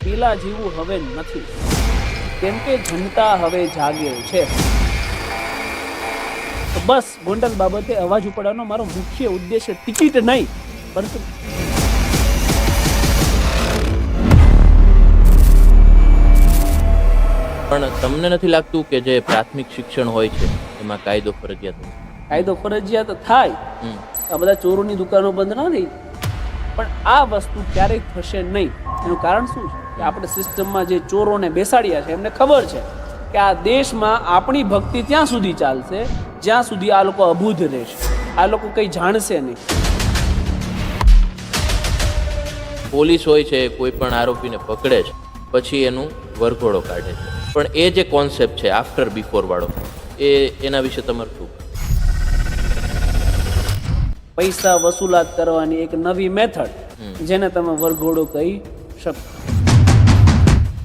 પેલા જેવું હવે નથી, કેમ કે જનતા હવે જાગે છે. તો બસ ગોંડલ બાબતે અવાજ ઉપાડવાનો મારો મુખ્ય ઉદ્દેશ્ય ટિકિટ નહીં, પરંતુ પણ તમને નથી લાગતું કે જે પ્રાથમિક શિક્ષણ હોય છે એમાં કાયદો ફરજિયાત હોય? કાયદો ફરજિયાત થાય, હમ. આ બધા ચોરોની દુકાનો બંધ ના થઈ, પણ આ વસ્તુ ક્યારેય થશે નહીં. એનું કારણ શું છે કે આપણે સિસ્ટમમાં જે ચોરોને બેસાડ્યા છે એમને ખબર છે કે આ દેશમાં આપણી ભક્તિ ત્યાં સુધી ચાલશે જ્યાં સુધી આ લોકો અબૂધ રહેશે, આ લોકો કંઈ જાણશે નહીં. પોલીસ હોય છે કોઈ પણ આરોપીને પકડે છે પછી એનું વરઘોડો કાઢે છે, પણ એ જે કોન્સેપ્ટ છે આફ્ટર બિફોર વાળો, એના વિશે તમારું શું? પૈસા વસૂલાત કરવાની એક નવી મેથડ, જેને તમે વરઘોડો કહી શકો.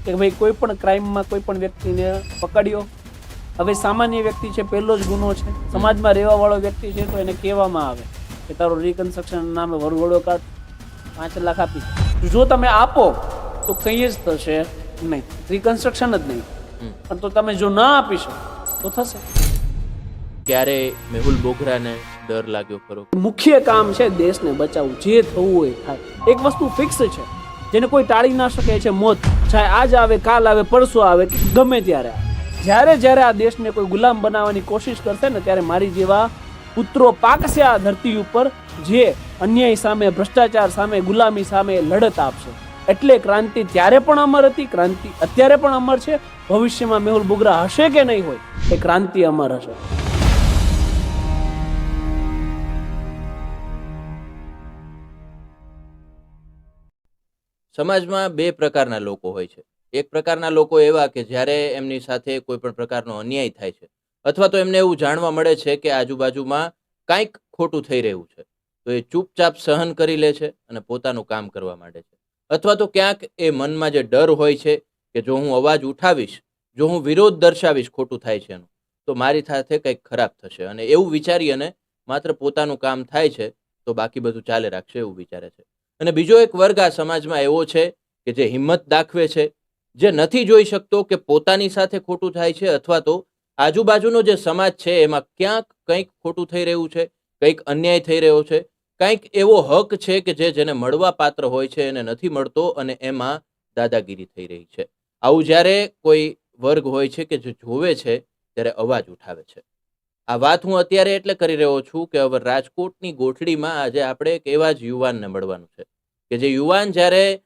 કે ભાઈ કોઈ પણ ક્રાઇમમાં કોઈ પણ વ્યક્તિને પકડ્યો, હવે સામાન્ય વ્યક્તિ છે, પહેલો જ ગુનો છે, સમાજમાં રહેવા વાળો વ્યક્તિ છે, તો એને કહેવામાં આવે કે તારો રિકન્સ્ટ્રક્શન નામે વરઘોડો કાઢ, 5 લાખ આપી. જો તમે આપો તો કંઈ જ થશે નહીં, રિકન્સ્ટ્રક્શન જ નહીં. પણ તો તમે જો ના આપી શકો તો થશે. ક્યારે મેહુલ બોગરાને ડર લાગ્યો ખરો? મુખ્ય કામ છે દેશને બચાવવું, જે થવું હોય થાય. એક વસ્તુ ફિક્સ છે જેને કોઈ ટાળી ના શકે, છે મોત. ચાહે આજ આવે, કાલ આવે, પરસો આવે, ગમે ત્યારે આવે. જ્યારે જ્યારે આ દેશને કોઈ ગુલામ બનાવવાની કોશિશ કરશે ને, ત્યારે મારી જેવા પુત્રો પાકશે આ ધરતી ઉપર, જે અન્યાય સામે, ભ્રષ્ટાચાર સામે, ગુલામી સામે લડત આપશે. એટલે ક્રાંતિ ત્યારે પણ અમર હતી, ક્રાંતિ અત્યારે પણ અમર છે, ભવિષ્યમાં મેહુલ બોગરા હશે કે નહીં હોય, એ ક્રાંતિ અમર હશે. સમાજમાં બે પ્રકારના લોકો હોય છે. એક પ્રકારના લોકો એવા કે જ્યારે એમની સાથે કોઈ પણ પ્રકારનો અન્યાય થાય છે અથવા તો એમને એવું જાણવા મળે છે કે આજુબાજુમાં કાંઈક ખોટું થઈ રહ્યું છે, તો એ ચૂપચાપ સહન કરી લે છે અને પોતાનું કામ કરવા માંડે છે. અથવા તો ક્યાંક એ મનમાં જે ડર હોય છે કે જો હું અવાજ ઉઠાવીશ, જો હું વિરોધ દર્શાવીશ ખોટું થાય છે એનું, તો મારી સાથે કંઈક ખરાબ થશે, અને એવું વિચારી અને માત્ર પોતાનું કામ થાય છે તો બાકી બધું ચાલે રાખશે એવું વિચારે છે. અને બીજો એક વર્ગ આ સમાજમાં એવો છે કે જે હિંમત દાખવે છે, જે નથી જોઈ શકતો કે પોતાની સાથે ખોટું થાય છે અથવા તો આજુબાજુનો જે સમાજ છે એમાં ક્યાંક કંઈક ખોટું થઈ રહ્યું છે, કંઈક અન્યાય થઈ રહ્યો છે, કંઈક એવો હક છે કે જેને મળવા પાત્ર હોય છે એને નથી મળતો, અને એમાં દાદાગીરી થઈ રહી છે. આવું જ્યારે કોઈ વર્ગ હોય છે કે જે જોવે છે ત્યારે અવાજ ઉઠાવે છે. આ વાત હું અત્યારે એટલે કરી રહ્યો છું કે હવે રાજકોટની ગોઠડીમાં આજે આપણે એક એવા જ યુવાનને મળવાનું છે કે જે યુવાન જ્યારે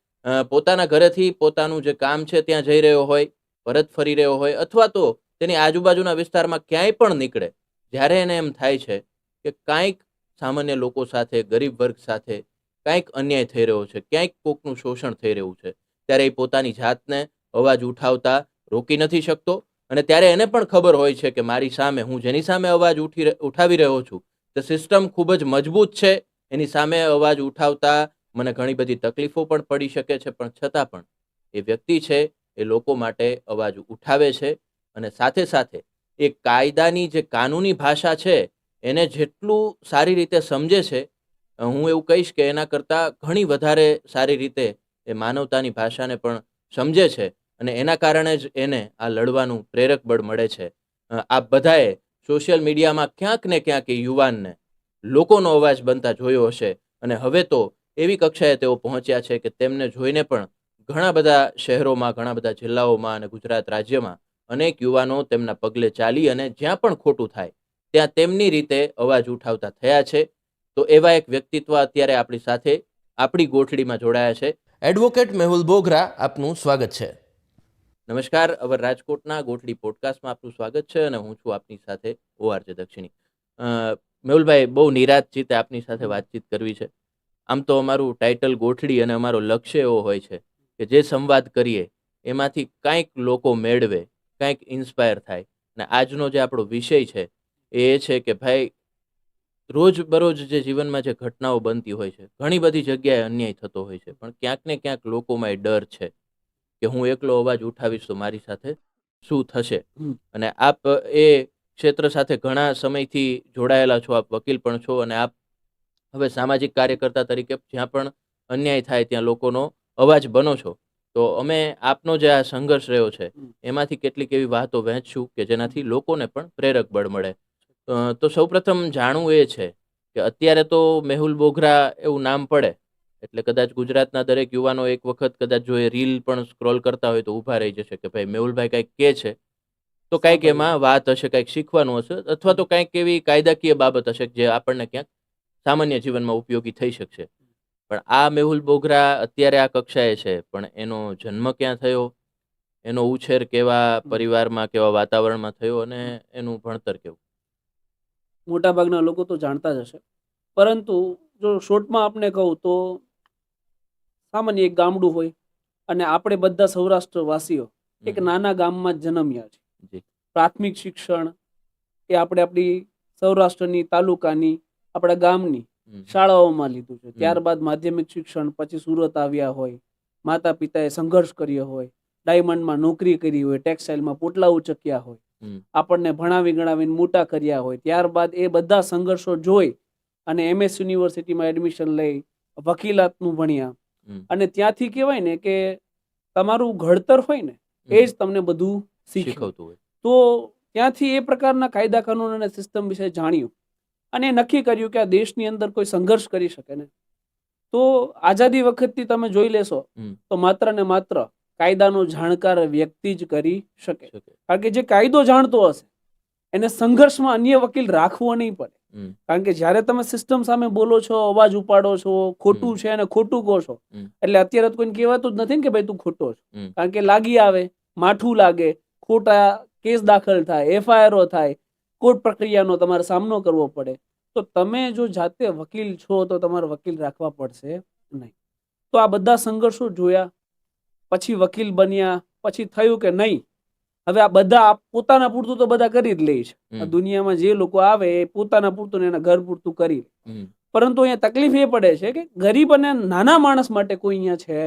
પોતાના ઘરેથી પોતાનું જે કામ છે ત્યાં જઈ રહ્યો હોય, પરત ફરી રહ્યો હોય, અથવા તો તેની આજુબાજુના વિસ્તારમાં ક્યાંય પણ નીકળે, જ્યારે એને એમ થાય છે કે કાંઈક સામાન્ય લોકો સાથે, ગરીબ વર્ગ સાથે કાંઈક અન્યાય થઈ રહ્યો છે, ક્યાંક કોકનું શોષણ થઈ રહ્યું છે, ત્યારે એ પોતાની જાતને અવાજ ઉઠાવતા રોકી નથી શકતો. અને ત્યારે એને પણ ખબર હોય છે કે મારી સામે, હું જેની સામે અવાજ ઉઠાવી રહ્યો છું, તે સિસ્ટમ ખૂબ જ મજબૂત છે, એની સામે અવાજ ઉઠાવતા મને ઘણી બધી તકલીફો પણ પડી શકે છે, પણ છતાં પણ એ વ્યક્તિ છે એ લોકો માટે અવાજ ઉઠાવે છે. અને સાથે સાથે એ કાયદાની જે કાનૂની ભાષા છે એને જેટલું સારી રીતે સમજે છે, હું એવું કહીશ કે એના કરતાં ઘણી વધારે સારી રીતે એ માનવતાની ભાષાને પણ સમજે છે, અને એના કારણે જ એને આ લડવાનું પ્રેરક બળ મળે છે. આ બધાએ સોશિયલ મીડિયામાં ક્યાંક ને ક્યાંક એ યુવાનને લોકોનો અવાજ બનતા જોયો હશે, અને હવે તો એવી કક્ષાએ તેઓ પહોંચ્યા છે કે તેમને જોઈને પણ ઘણા બધા શહેરોમાં, ઘણા બધા જિલ્લાઓમાં અને ગુજરાત રાજ્યમાં અનેક યુવાનો તેમના પગલે ચાલી અને જ્યાં પણ ખોટું થાય ત્યાં તેમની રીતે અવાજ ઉઠાવતા થયા છે. તો એવા એક વ્યક્તિત્વ અત્યારે આપણી સાથે આપણી ગોઠડીમાં જોડાયા છે. એડવોકેટ મેહુલ બોગરા, આપનું સ્વાગત છે. નમસ્કાર, અવર રાજકોટના ગોઠડી પોડકાસ્ટમાં આપનું સ્વાગત છે, અને હું છું આપની સાથે ORJ દક્ષિણી. મેહુલભાઈ, બહુ નિરાંતચિત્તે આપની સાથે વાતચીત કરવી છે. આમ તો અમારું ટાઇટલ ગોઠડી અને અમારો લક્ષ્ય એવો હોય છે કે જે સંવાદ કરીએ એમાંથી કાંઈક લોકો મેળવે, કાંઈક ઇન્સ્પાયર થાય. અને આજનો જે આપણો વિષય છે એ છે કે ભાઈ, રોજબરોજ જે જીવનમાં જે ઘટનાઓ બનતી હોય છે, ઘણી બધી જગ્યાએ અન્યાય થતો હોય છે, પણ ક્યાંક ને ક્યાંક લોકોમાં એ ડર છે કે હું એકલો અવાજ ઉઠાવીશ તો મારી સાથે શું થશે. અને આપ એ ક્ષેત્ર સાથે ઘણા સમયથી જોડાયેલા છો, આપ વકીલ પણ છો, અને આપ હવે સામાજિક કાર્યકર્તા તરીકે જ્યાં પણ અન્યાય થાય ત્યાં લોકોનો અવાજ બનો છો. તો અમે આપનો જે આ સંઘર્ષ રહ્યો છે હમ. એમાંથી કેટલીક એવી વાતો વહેંચશું કે જેનાથી લોકોને પણ પ્રેરક બળ મળે. તો સૌપ્રથમ જાણવું એ છે કે અત્યારે તો મેહુલ બોગરા એવું નામ પડે એટલે કદાચ ગુજરાતના દરેક યુવાનો એક વખત કદાચ જો એ રીલ પણ સ્ક્રોલ કરતા હોય તો ઊભા રહી જશે કે ભાઈ મેહુલભાઈ કંઈક કે છે તો કંઈક એમાં વાત હશે, કંઈક શીખવાનું હશે, અથવા તો કંઈક એવી કાયદાકીય બાબત હશે કે જે આપણને ક્યાંક સામાન્ય જીવનમાં ઉપયોગી થઈ શકશે. પણ આ મેહુલ બોગરા અત્યારે આ કક્ષાએ છે, પણ એનો જન્મ ક્યાં થયો, એનો ઉછેર કેવા પરિવારમાં, કેવા વાતાવરણમાં થયો અને એનું ભણતર કેવું? મોટાભાગના લોકો તો જાણતા જ હશે, પરંતુ જો શોર્ટમાં આપણે કહું તો સામાન્ય એક ગામડું હોય અને આપણે બધા સૌરાષ્ટ્રવાસીઓ એક નાના ગામમાં જ જન્મ્યા છે. જી. પ્રાથમિક શિક્ષણ એ આપણે આપણી સૌરાષ્ટ્રની તાલુકાની આપણા ગામની શાળાઓમાં લીધું છે. ત્યારબાદ માધ્યમિક શિક્ષણ, પછી સુરત આવ્યા હોય, માતા પિતાએ સંઘર્ષ કર્યો હોય, ડાયમંડમાં નોકરી કરી હોય, ટેક્સટાઇલમાં પોટલા ઉચક્યા હોય, આપણને ભણાવી ગણાવીને મોટા કર્યા હોય, ત્યારબાદ એ બધા સંઘર્ષો જોઈ અને MS યુનિવર્સિટીમાં એડમિશન લઈ વકીલાતનું ભણ્યા અને ત્યાંથી કહેવાય ને કે તમારું ઘડતર હોય ને એ જ તમને બધું શીખવતું હોય. તો ત્યાંથી એ પ્રકારના કાયદા કાનૂન અને સિસ્ટમ વિશે જાણ્યું અને નક્કી કર્યું કે આ દેશની અંદર કોઈ સંઘર્ષ કરી શકે ને તો આઝાદી વખતથી તમે જોઈ લેશો તો માત્ર ને માત્ર કાયદાનો જાણકાર વ્યક્તિ જ કરી શકે. કારણ કે જે કાયદો જાણતો હશે એને સંઘર્ષમાં અન્ય વકીલ રાખવો નહીં પડે. કારણ કે જ્યારે તમે સિસ્ટમ સામે બોલો છો, અવાજ ઉપાડો છો, ખોટું છે અને ખોટું કહો છો, એટલે અત્યારે તો કોઈને કહેવાતું જ નથી ને કે ભાઈ તું ખોટો છો. કારણ કે લાગી આવે, માઠું લાગે, ખોટા કેસ દાખલ થાય, FIR થાય, કોર્ટ પ્રક્રિયાનો તમારે સામનો કરવો પડે. તો તમે જો જાતે વકીલ છો તો તમારે વકીલ રાખવા પડશે નહીં. તો આ બધા સંઘર્ષો જોયા, પછી વકીલ બન્યા, પછી થયું કે નહીં હવે આ બધા પોતાના પૂરતું તો બધા કરી જ લે છે. દુનિયામાં જે લોકો આવે એ પોતાના પૂરતું ને એના ઘર પૂરતું કરી. પરંતુ અહીંયા તકલીફ એ પડે છે કે ગરીબ અને નાના માણસ માટે કોઈ અહીંયા છે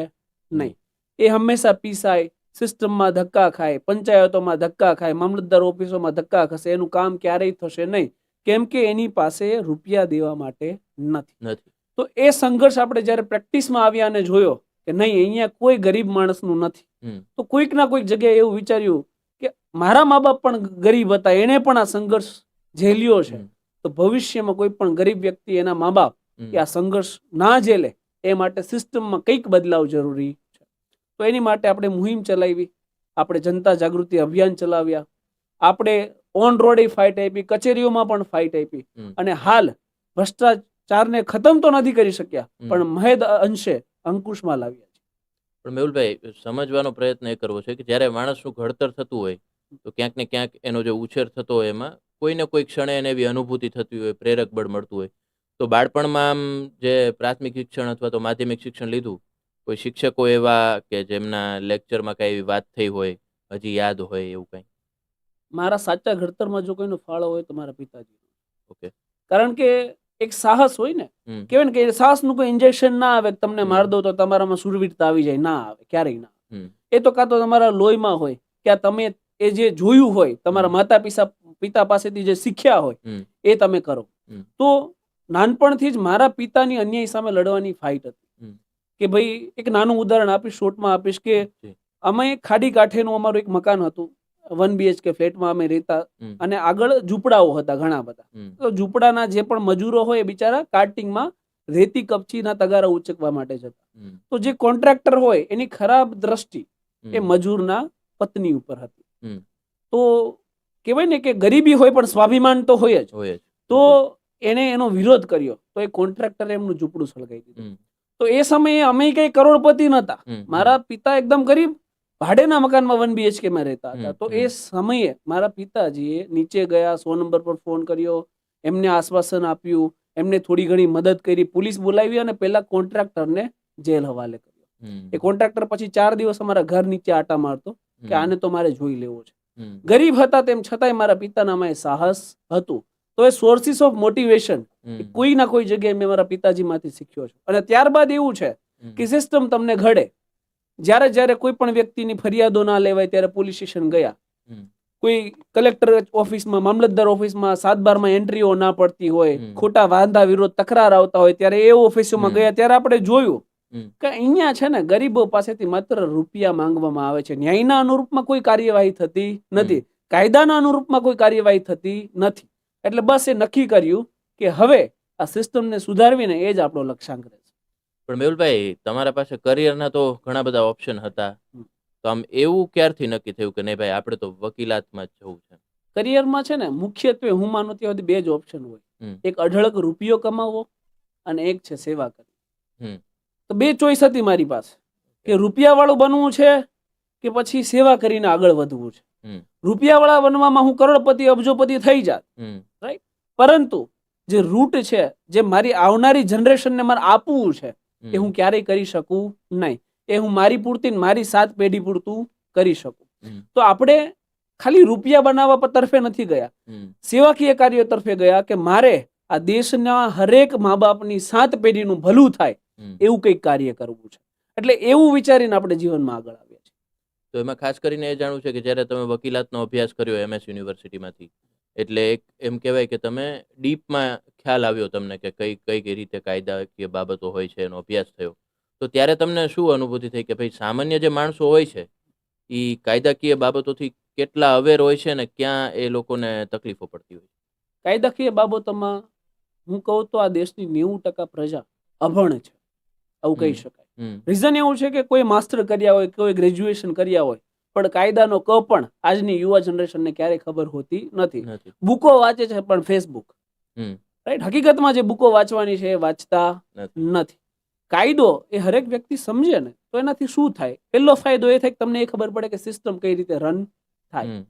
નહીં. એ હંમેશા પીસાય, સિસ્ટમમાં ધક્કા ખાય, પંચાયતોમાં ધક્કા ખાય, મામલતદાર ઓફિસોમાં ધક્કા ખસે, એનું કામ ક્યારેય થશે નહીં કેમ કે એની પાસે રૂપિયા દેવા માટે નથી. તો એ સંઘર્ષ આપણે જયારે પ્રેક્ટિસમાં આવ્યા અને જોયો કે નહીં અહીંયા કોઈ ગરીબ માણસનું નથી, તો કોઈક ના કોઈક જગ્યાએ એવું વિચાર્યું કે મારા મા બાપ પણ ગરીબ હતા, એને પણ આ સંઘર્ષ ઝેલ્યો છે, તો ભવિષ્યમાં કોઈ પણ ગરીબ વ્યક્તિ એના મા બાપ કે આ સંઘર્ષ ના ઝેલે એ માટે સિસ્ટમમાં કંઈક બદલાવ જરૂરી છે. તો એની માટે આપણે મુહિમ ચલાવી, આપણે જનતા જાગૃતિ અભિયાન ચલાવ્યા, આપણે ઓન રોડે ફાઇટ આપી, કચેરીઓમાં પણ ફાઇટ આપી અને હાલ ભ્રષ્ટાચારને ખતમ તો નથી કરી શક્યા પણ મહેદ અંશે અંકુશમાં લાવ્યા છે. પણ મેહુલભાઈ, સમજવાનો પ્રયત્ન એ કરવો છે કે જ્યારે માણસનું ઘડતર થતું હોય તો ક્યાંક ને ક્યાંક એનો જે ઉછેર થતો હોય એમાં કોઈને કોઈ ક્ષણે એને એવી અનુભૂતિ થતી હોય, પ્રેરક બળ મળતું હોય. તો બાળપણમાં આમ જે પ્રાથમિક શિક્ષણ અથવા તો માધ્યમિક શિક્ષણ લીધું, કોઈ શિક્ષકો એવા કે જેમના લેક્ચરમાં કઈ એવી વાત થઈ હોય, હજી યાદ હોય એવું કંઈ? મારા સાચા ઘડતરમાં જો કોઈનો ફાળો હોય તો મારા પિતાજી. ઓકે. કારણ કે એક સાહસ હોય ને, કહેવાય ને કે સાહસનું કોઈ ઇન્જેક્શન ના આવે, તમને માર દો તો તમારામાં સુરવીરતા આવી જાય, ના આવે, ક્યારેય ના. એ તો કાં તો તમારા લોહીમાં હોય કે તમે એ જે જોયું હોય, તમારા માતા પિતા પાસેથી જે શીખ્યા હોય એ તમે કરો. તો નાનપણથી જ મારા પિતાની અન્યાય સામે લડવાની ફાઇટ હતી. કે ભાઈ એક નાનું ઉદાહરણ આપીશ, શોર્ટમાં આપીશ કે અમે ખાડી કાંઠેનું અમારું એક મકાન હતું, 1 BHK ફ્લેટમાં અમે રહેતા અને આગળ ઝૂંપડાઓ હતા ઘણા બધા. તો ઝૂંપડાના જે પણ મજૂરો હોય એ બિચારા કાર્ટિંગમાં રેતી કપચીના તગારા ઉચકવા માટે જતા. તો જે કોન્ટ્રાક્ટર હોય એની ખરાબ દ્રષ્ટિ એ મજૂરના પત્ની ઉપર હતી. તો કહેવાય ને કે ગરીબી હોય પણ સ્વાભિમાન તો હોય જ. તો એને એનો વિરોધ કર્યો તો એ કોન્ટ્રાક્ટરે એમનું ઝૂંપડું સળગાવી દીધું. તો એ સમયે અમે કઈ કરોડપતિ નતા, મારા પિતા એકદમ ગરીબ ભાડેના મકાનમાં 1 BHK માં રહેતા હતા. તો એ સમયે મારા પિતાજીએ નીચે ગયા, 100 નંબર પર ફોન કર્યો, એમને આશ્વાસન આપ્યું, એમને થોડી ઘણી મદદ કરી, પોલીસ બોલાવી અને પેલા કોન્ટ્રાક્ટરને જેલ હવાલે કર્યો. એ કોન્ટ્રાક્ટર પછી 4 દિવસ અમારા ઘર નીચે આટા મારતો કે આને તો મારે જોઈ લેવો છે. ગરીબ હતા તેમ છતાંય મારા પિતાનામાં એ સાહસ હતું. તો એ સોર્સિસ ઓફ મોટિવેશન કોઈ ના કોઈ જગ્યાએ મેં મારા પિતાજીમાંથી શીખ્યો છું. અને ત્યારબાદ એવું છે કે સિસ્ટમ તમને ઘડે. જ્યારે જ્યારે કોઈ પણ વ્યક્તિની ફરિયાદો ના લેવાય ત્યારે પોલીસ સ્ટેશન ગયા, કોઈ કલેક્ટર ઓફિસમાં, મામલતદાર ઓફિસમાં 7/12 એન્ટ્રીઓ ના પડતી હોય, ખોટા વાંધા વિરોધ તકરાર આવતા હોય ત્યારે એ ઓફિસોમાં ગયા ત્યારે આપણે જોયું હમ. કે અહીંયા છે ને ગરીબો પાસેથી માત્ર રૂપિયા માંગવામાં આવે છે. ન્યાયના અનુરૂપમાં કોઈ કાર્યવાહી થતી નથી, કાયદાના અનુરૂપમાં કોઈ કાર્યવાહી થતી નથી. એટલે બસ એ નક્કી કર્યું કે હવે આ સિસ્ટમને સુધારવીને એ જ આપણો લક્ષ્યાંક રહેશે. પણ મેહુલભાઈ, તમારા પાસે કરિયરના તો ઘણા બધા ઓપ્શન હતા, તો આમ એવું ક્યારથી નક્કી થયું કે નહીં ભાઈ આપણે તો વકીલાતમાં જ જવું છે? કરિયરમાં છે ને મુખ્યત્વે હું માનું ત્યાં સુધી બે જ ઓપ્શન હોય. હમ. એક અઢળક રૂપિયો કમાવો અને એક છે સેવા કરવી. હમ. તો બે ચોઈસ હતી મારી પાસે કે રૂપિયાવાળું બનવું છે કે પછી સેવા કરીને આગળ વધવું છે. હમ. રૂપિયાવાળા બનવામાં હું કરોડપતિ અબજોપતિ થઈ જાત, હમ. પરંતુ જે રૂટ છે, જે મારી આવનારી જનરેશનને મારે આપવું છે, એ હું ક્યારેય કરી શકું નહીં. એ હું મારી પૂરતી ને મારી 7 પેઢી પૂરતું કરી શકું. તો આપણે ખાલી રૂપિયા બનાવવા પર તરફે નથી ગયા, સેવાકીય કાર્યો તરફે ગયા કે મારે આ દેશના હરેક મા બાપની 7 પેઢીનું ભલું થાય એવું કંઈક કાર્ય કરવું છે. એટલે એવું વિચારીને આપણે જીવનમાં આગળ આવ્યા છીએ. તો એમાં ખાસ કરીને એ જાણવું છે કે જ્યારે તમે વકીલાતનો અભ્યાસ કર્યો MS યુનિવર્સિટીમાંથી, એટલે એક એમ કહેવાય કે તમે ડીપમાં ખ્યાલ આવ્યો તમને કે કઈ કઈ રીતે કાયદાકીય બાબતો હોય છે, એનો અભ્યાસ થયો, તો ત્યારે તમને શું અનુભૂતિ થઈ કે ભાઈ સામાન્ય જે માણસો હોય છે એ કાયદાકીય બાબતોથી કેટલા અવેર હોય છે ને ક્યાં એ લોકોને તકલીફો પડતી હોય? કાયદાકીય બાબતોમાં હું કહું તો આ દેશની 90% પ્રજા અભણ છે, આવું કહી શકાય. રીઝન એવું છે કે કોઈ માસ્ટર કર્યા હોય, કોઈ ગ્રેજ્યુએશન કર્યા હોય, પણ કાયદાનો ક પણ આજની યુવા જનરેશનને ક્યારેય ખબર હોતી નથી. બુકો વાંચે છે પણ ફેસબુક, રાઈટ? હકીકતમાં જે બુકો વાંચવાની છે એ વાંચતા નથી. કાયદો એ હરેક વ્યક્તિ સમજે ને તો એનાથી શું થાય? પહેલો ફાયદો એ થાય કે તમને એ ખબર પડે કે સિસ્ટમ કઈ રીતે રન થાય,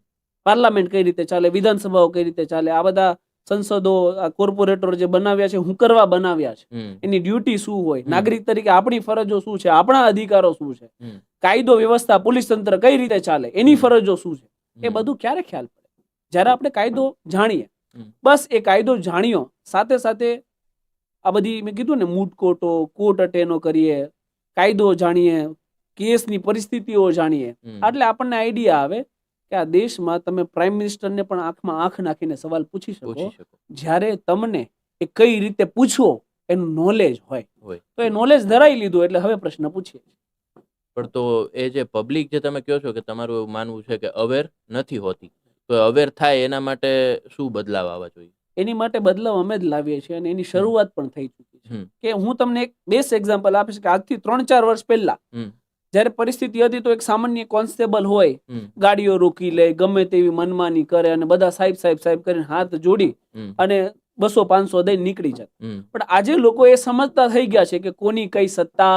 પાર્લામેન્ટ કઈ રીતે ચાલે, વિધાનસભાઓ કઈ રીતે ચાલે, આ બધા સંસદો, આ કોર્પોરેટર જે બનાવ્યા છે હું કરવા બનાવ્યા છે, એની ડ્યુટી શું હોય, નાગરિક તરીકે આપણી ફરજો શું છે, આપણા અધિકારો શું છે, કાયદો વ્યવસ્થા, પોલીસ તંત્ર કઈ રીતે ચાલે, એની ફરજો શું છે, એ બધું ક્યારે ખ્યાલ પડે? જ્યારે આપણે કાયદો જાણીએ. બસ એ કાયદો જાણ્યો સાથે સાથે આ બધી મેં કીધું ને મૂટકોટો, કોર્ટ અટેનો કરીએ, કાયદો જાણીએ, કેસની પરિસ્થિતિઓ જાણીએ, એટલે આપણને આઈડિયા આવે કે આ દેશમાં તમે પ્રાઇમ મિનિસ્ટરને પણ આંખમાં આંખ નાખીને સવાલ પૂછી શકો જ્યારે તમને એ કઈ રીતે પૂછવો એનું નોલેજ હોય. તો એ નોલેજ ધરાઈ લીધું એટલે હવે પ્રશ્ન પૂછીએ. પણ તો એ જે પબ્લિક જે તમે કહો છો કે તમારું એવું માનવું છે કે અવેર નથી હોતી, તો અવેર થાય એના માટે શું બદલાવ આવવા જોઈએ? એની માટે બદલાવ અમે જ લાવીએ છીએ અને એની શરૂઆત પણ થઈ ચૂકી છે. કે હું તમને એક બેસ્ટ એક્ઝામ્પલ આપીશ કે આજથી 3-4 વર્ષ પહેલા જ્યારે પરિસ્થિતિ હતી તો એક સામાન્ય કોન્સ્ટેબલ હોય, ગાડીઓ રોકી લે, ગમે તેવી મનમાની કરે અને બધા સાહેબ સાહેબ સાહેબ કરીને હાથ જોડી અને 200-500 દઈને નીકળી જાય. પણ આજે લોકો એ સમજતા થઈ ગયા છે કે કોની કઈ સત્તા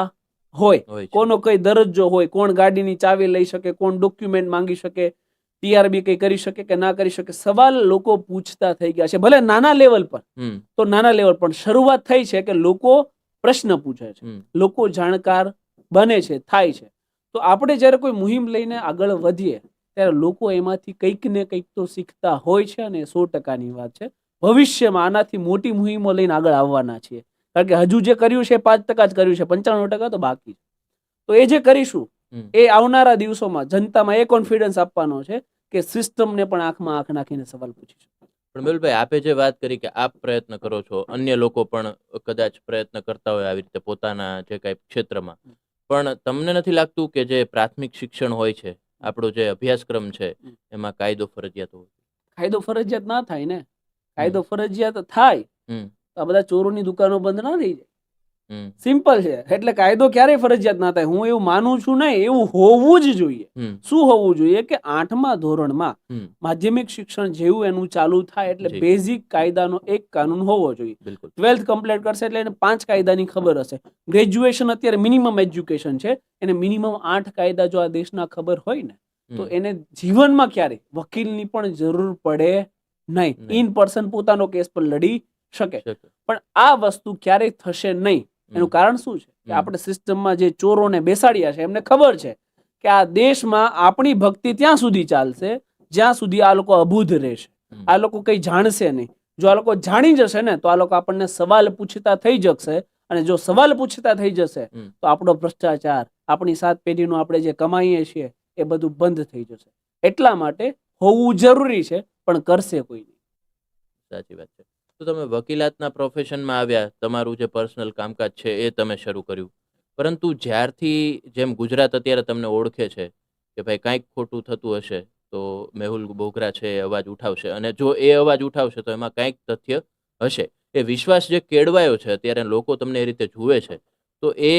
હોય, કોનો કઈ દરજ્જો હોય, કોણ ગાડીની ચાવી લઈ શકે, કોણ ડોક્યુમેન્ટ માંગી શકે, TRB કઈ કરી શકે કે ના કરી શકે. સવાલ લોકો પૂછતા થઈ ગયા છે, ભલે નાના લેવલ પર, તો નાના લેવલ પણ શરૂઆત થઈ છે કે લોકો પ્રશ્ન પૂછે છે, લોકો જાણકાર બને છે, થાય છે. તો આપણે જ્યારે કોઈ મુહિમ લઈને આગળ વધીએ ત્યારે લોકો એમાંથી કંઈક ને કંઈક તો શીખતા હોય છે અને 100%ની વાત છે. ભવિષ્યમાં આનાથી મોટી મુહિમો લઈને આગળ આવવાના છીએ, કારણ કે હજુ જે કર્યું છે 5% જ કર્યું છે, 95% તો બાકી છે. તો એ જે કરીશું એ આવનારા દિવસોમાં જનતામાં એ કોન્ફિડન્સ આપવાનો છે કે સિસ્ટમને પણ આંખમાં આંખ નાખીને સવાલ પૂછીશું. પણ મેહુલભાઈ, આપે જે વાત કરી કે આપ પ્રયત્ન કરો છો, અન્ય લોકો પણ કદાચ પ્રયત્ન કરતા હોય આવી રીતે પોતાના જે કઈ ક્ષેત્રમાં, પણ તમને નથી લાગતું કે જે પ્રાથમિક શિક્ષણ હોય છે, આપણો જે અભ્યાસક્રમ છે, એમાં કાયદો ફરજિયાત હોય? કાયદો ફરજિયાત ના થાય ને. કાયદો ફરજિયાત થાય તો આ બધા ચોરોની દુકાનો બંધ ના થઈ જાય. સિમ્પલ છે. એટલે કાયદો ક્યારેય ફરજિયાત ના થાય. હું એવું માનું છું નહીં, એવું હોવું જ જોઈએ. શું હોવું જોઈએ કે 8મા ધોરણમાં માધ્યમિક શિક્ષણ જેવું એનું ચાલુ થાય એટલે બેઝિક કાયદાનો એક કાનૂન હોવો જોઈએ. 12th કમ્પ્લીટ કરશે એટલે એને 5 કાયદાની ખબર હશે. ગ્રેજ્યુએશન અત્યારે મિનિમમ એજ્યુકેશન છે, એને મિનિમમ 8 કાયદા જો આ દેશના ખબર હોય ને તો એને જીવનમાં ક્યારે વકીલની પણ જરૂર પડે નહીં. ઇન પર્સન પોતાનો કેસ પર લડી શકે. પણ આ વસ્તુ ક્યારેય થશે નહીં. એનું કારણ શું છે કે આપણે સિસ્ટમમાં જે ચોરોને બેસાડ્યા છે એમને ખબર છે કે આ દેશમાં આપણી ભક્તિ ત્યાં સુધી ચાલશે જ્યાં સુધી આ લોકો અબૂધ રહેશે. આ લોકો કંઈ જાણશે નહીં. જો આ લોકો જાણી જશે ને તો આ લોકો આપણને સવાલ પૂછતા થઈ જશે, અને જો સવાલ પૂછતા થઈ જશે તો આપણો ભ્રષ્ટાચાર, આપણી 7 પેઢીનું આપણે જે કમાઈએ છીએ એ બધું બંધ થઈ જશે. એટલા માટે હોવું જરૂરી છે, પણ કરશે કોઈ નહીં. સાચી વાત છે. તો તમે વકીલાતના પ્રોફેશનમાં આવ્યા, તમારું જે પર્સનલ કામકાજ છે એ તમે શરૂ કર્યું, પરંતુ જ્યારથી જેમ ગુજરાત અત્યારે તમને ઓળખે છે કે ભાઈ કાંઈક ખોટું થતું હશે તો મેહુલ બોગરા છે એ અવાજ ઉઠાવશે, અને જો એ અવાજ ઉઠાવશે તો એમાં કાંઈક તથ્ય હશે. એ વિશ્વાસ જે કેળવાયો છે અત્યારે, લોકો તમને એ રીતે જુએ છે, તો એ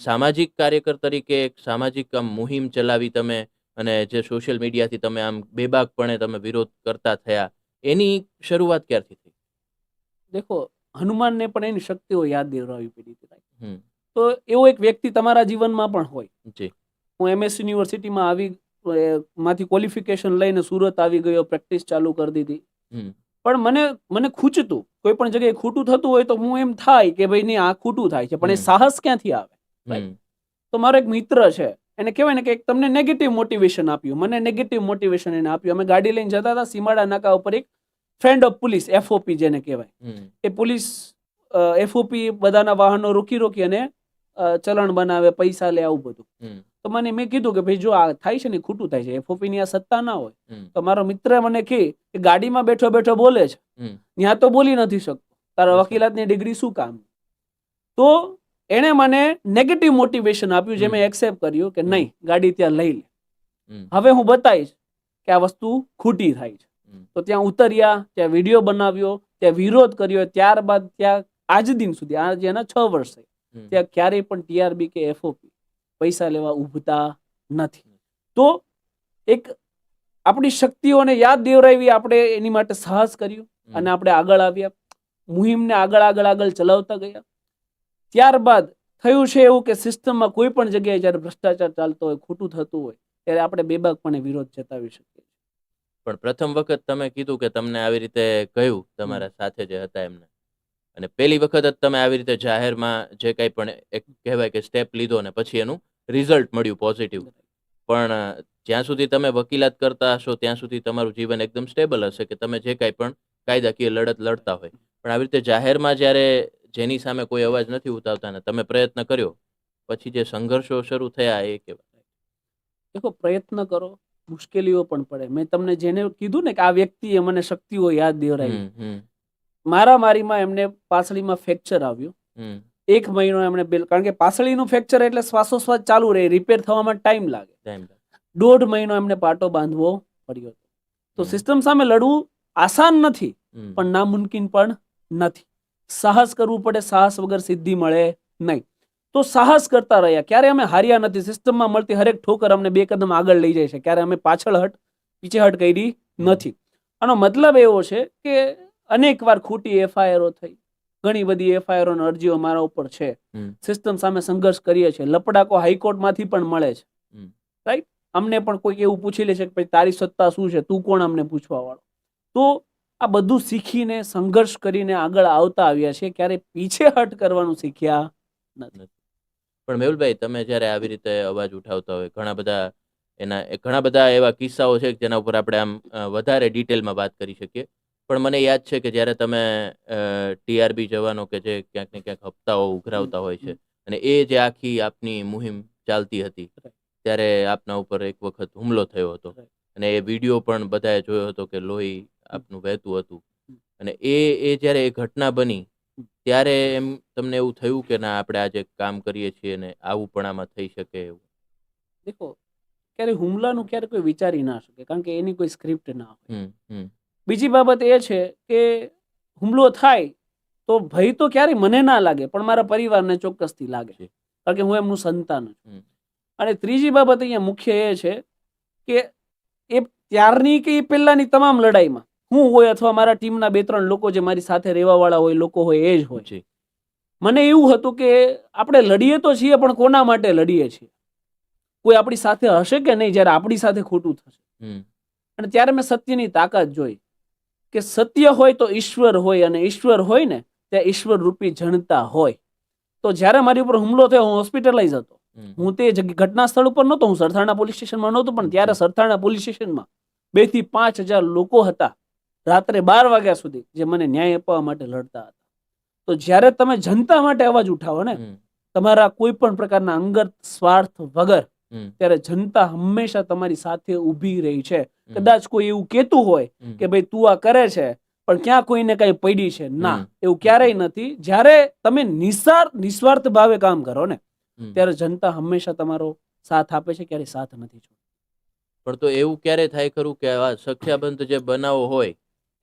સામાજિક કાર્યકર તરીકે એક સામાજિક મુહિમ ચલાવી તમે, અને જે સોશિયલ મીડિયાથી તમે આમ બેબાકપણે તમે વિરોધ કરતા થયા, એની શરૂઆત ક્યારથી થઈ? દેખો, હનુમાનને પણ એની શક્તિઓ યાદ દેવરાવી પડી હતી. હમ. તો એવો એક વ્યક્તિ તમારા જીવનમાં પણ હોય. જી. હું એમએસ યુનિવર્સિટીમાં માંથી ક્વોલિફિકેશન લઈને સુરત આવી ગયો, પ્રેક્ટિસ ચાલુ કરી દીધી. હમ. પણ મને ખૂંચતું, કોઈ પણ જગ્યાએ ખોટું થતું હોય તો હું એમ થાય કે ભાઈ નહીં, આ ખોટું થાય છે, પણ એ સાહસ ક્યાંથી આવે? હમ. તો મારો એક મિત્ર છે, એને કહેવાય ને કે તમને નેગેટિવ મોટિવેશન આપ્યું, મને નેગેટિવ મોટિવેશન એને આપ્યું. અમે ગાડી લઈને જતા હતા, સીમાડા નાકા ઉપર એક ફ્રેન્ડ ઓફ પોલીસ, એફઓપી જેને કહેવાય, એ પોલીસ એફઓપી બધાના વાહનો રોકી અને ચલણ બનાવે, પૈસા લે, આવું બધું. તો મેં કીધું કે ભાઈ જો આ થાય છે ને ખોટું થાય છે, એફઓપી ની આ સત્તા ના હોય. તો મારો મિત્ર મને કહે કે ગાડીમાં બેઠો બેઠો બોલે છે, ત્યાં તો બોલી નથી શકતો, તારા વકીલાતની ડિગ્રી શું કામ? તો એણે મને નેગેટિવ મોટિવેશન આપ્યું, જે મેં એક્સેપ્ટ કર્યું કે નહીં, ગાડી ત્યાં લઈ લે, હવે હું બતાવીશ કે આ વસ્તુ ખોટી થાય છે. તો ત્યાં ઉતર્યા, ત્યાં વિડીયો બનાવ્યો, ત્યાં વિરોધ કર્યો. ત્યારબાદ ત્યાં આજ દિન સુધી, આજે એના 6 વર્ષ થઈ, ત્યાં ક્યારેય પણ ટીઆરબી કે એફઓપી પૈસા લેવા ઉભતા નથી. તો એક આપણી શક્તિઓને યાદ દેવરાવી, આપણે એની માટે સાહસ કર્યું અને આપણે આગળ આવ્યા, મુહિમને આગળ ચલાવતા ગયા. ત્યારબાદ થયું છે એવું કે સિસ્ટમમાં કોઈ પણ જગ્યાએ જ્યારે ભ્રષ્ટાચાર ચાલતો હોય, ખોટું થતું હોય, ત્યારે આપણે બેબાકપણે વિરોધ જતાવી શકીએ. પણ પ્રથમ વખત તમે કીધું કે તમને આવી રીતે કહ્યું તમારા સાથે જે હતા એમને, અને પહેલી વખત જ તમે આવી રીતે જાહેરમાં જે કંઈ પણ એક કહેવાય કે સ્ટેપ લીધો ને પછી એનું રિઝલ્ટ મળ્યું પોઝિટિવ. પણ જ્યાં સુધી તમે વકીલાત કરતા હશો ત્યાં સુધી તમારું જીવન એકદમ સ્ટેબલ હશે કે તમે જે કાંઈ પણ કાયદાકીય લડત લડતા હોય. પણ આવી રીતે જાહેરમાં જ્યારે જેની સામે કોઈ અવાજ નથી ઉઠાવતા ને તમે પ્રયત્ન કર્યો, પછી જે સંઘર્ષો શરૂ થયા એ કેવા? દેખો, પ્રયત્ન કરો, મુશ્કેલીઓ પણ પડે. મેં તમને જેને કીધું ને કે આ વ્યક્તિએ મને શક્તિઓ યાદ દેવરાવી, મારામારીમાં એમને પાસળીમાં ફ્રેક્ચર આવ્યું. 1 મહિનો એમણે કારણ કે પાસળીનું ફ્રેક્ચર એટલે શ્વાસોશ્વાસ ચાલુ રહે, રિપેર થવામાં ટાઈમ લાગે. 1.5 મહિનો એમને પાટો બાંધવો પડ્યો. તો સિસ્ટમ સામે લડવું આસાન નથી, પણ નામુમકિન પણ નથી. સાહસ કરવું પડે, સાહસ વગર સિદ્ધિ મળે નહીં. તો સાહસ કરતા રહ્યા, ક્યારે અમે હાર્યા નથી. સિસ્ટમમાં મળતી હરેક ઠોકર અમને 2 કદમ આગળ લઈ જાય છે, ક્યારે અમે પીછેહટ કરી નથી. આનો મતલબ એવો છે કે અનેક વાર ખોટી એફઆઈઆરો થઈ, ઘણી બધી એફઆઈઆરો અરજીઓ મારા ઉપર છે, સિસ્ટમ સામે સંઘર્ષ કરીએ છીએ. લપડાકો હાઈકોર્ટમાંથી પણ મળે છે, રાઈટ? અમને પણ કોઈક એવું પૂછી લે છે કે તારી સત્તા શું છે, તું કોણ અમને પૂછવા વાળો? તો આ બધું શીખીને સંઘર્ષ કરીને આગળ આવતા આવ્યા છે, ક્યારે પીછેહટ કરવાનું શીખ્યા નથી. પણ મેહુલભાઈ, તમે જ્યારે આવી રીતે અવાજ ઉઠાવતા હોય, ઘણા બધા એવા કિસ્સાઓ છે જેના ઉપર આપણે આમ વધારે ડિટેલમાં વાત કરી શકીએ. પણ મને યાદ છે કે જ્યારે તમે ટીઆરબી જવાનો કે જે ક્યાંક ને ક્યાંક હપ્તાઓ ઉઘરાવતા હોય છે, અને એ જે આખી આપની મુહિમ ચાલતી હતી, ત્યારે આપના ઉપર એક વખત હુમલો થયો હતો, અને એ વિડીયો પણ બધાએ જોયો હતો કે લોહી આપનું વહેતું હતું. અને એ જ્યારે એ ઘટના બની ત્યારે એમ તમને એવું થયું કે ના, આપણે આજે કામ કરીએ છીએ ને આવું પણ આમાં થઈ શકે એવું? દેખો, ક્યારે હુમલાનું ક્યારે કોઈ વિચારી ના શકે, કારણ કે એની કોઈ સ્ક્રિપ્ટ ના હોય. બીજી બાબત એ છે કે હુમલો થાય તો ભય તો ક્યારે મને ના લાગે, પણ મારા પરિવારને ચોક્કસથી લાગે, કારણ કે હું એમનું સંતાન છું. અને ત્રીજી બાબત અહીંયા મુખ્ય એ છે કે એ ત્યારની કે પહેલાની તમામ લડાઈમાં હું હોય અથવા મારા ટીમના 2-3 લોકો જે મારી સાથે રહેવા વાળા હોય, લોકો હોય, એ જ હોય. મને એવું હતું કે આપણે લડીએ તો છીએ, પણ કોના માટે લડીએ છીએ? કોઈ આપણી સાથે હશે કે નહીં જ્યારે આપણી સાથે ખોટું થશે? અને ત્યારે મેં સત્યની તાકાત જોઈ કે સત્ય હોય તો ઈશ્વર હોય, અને ઈશ્વર હોય ને ત્યાં ઈશ્વર રૂપી જનતા હોય. તો જ્યારે મારી ઉપર હુમલો થયો, હું હોસ્પિટલાઇઝ હતો. હું તે ઘટના સ્થળ ઉપર નહોતો, હું સરથાણા પોલીસ સ્ટેશનમાં નહોતો, પણ ત્યારે સરથાણા પોલીસ સ્ટેશનમાં 2 થી 5 હજાર લોકો હતા રાત્રે 12 વાગ્યા સુધી, જે મને ન્યાય અપાવવા માટે લડતા હતા. તો જ્યારે તમે જનતા માટે અવાજ ઉઠાવો ને, તમારા કોઈ પણ પ્રકારના અંગત સ્વાર્થ વગર, ત્યારે જનતા હંમેશા તમારી સાથે ઊભી રહી છે. કદાચ કોઈ એવું કહેતું હોય કે ભાઈ તું આ કરે છે પણ ક્યાં કોઈને કઈ પડી છે, ના, એવું ક્યારેય નથી. જ્યારે તમે નિસ્વાર્થ ભાવે કામ કરો ને, હમ. ત્યારે જનતા હંમેશા તમારો સાથ આપે છે, ક્યારેય સાથ નથી છોડતી. પણ તો એવું ક્યારે થાય ખરું કે આ સંખ્યાબંધ જે બનાવો હોય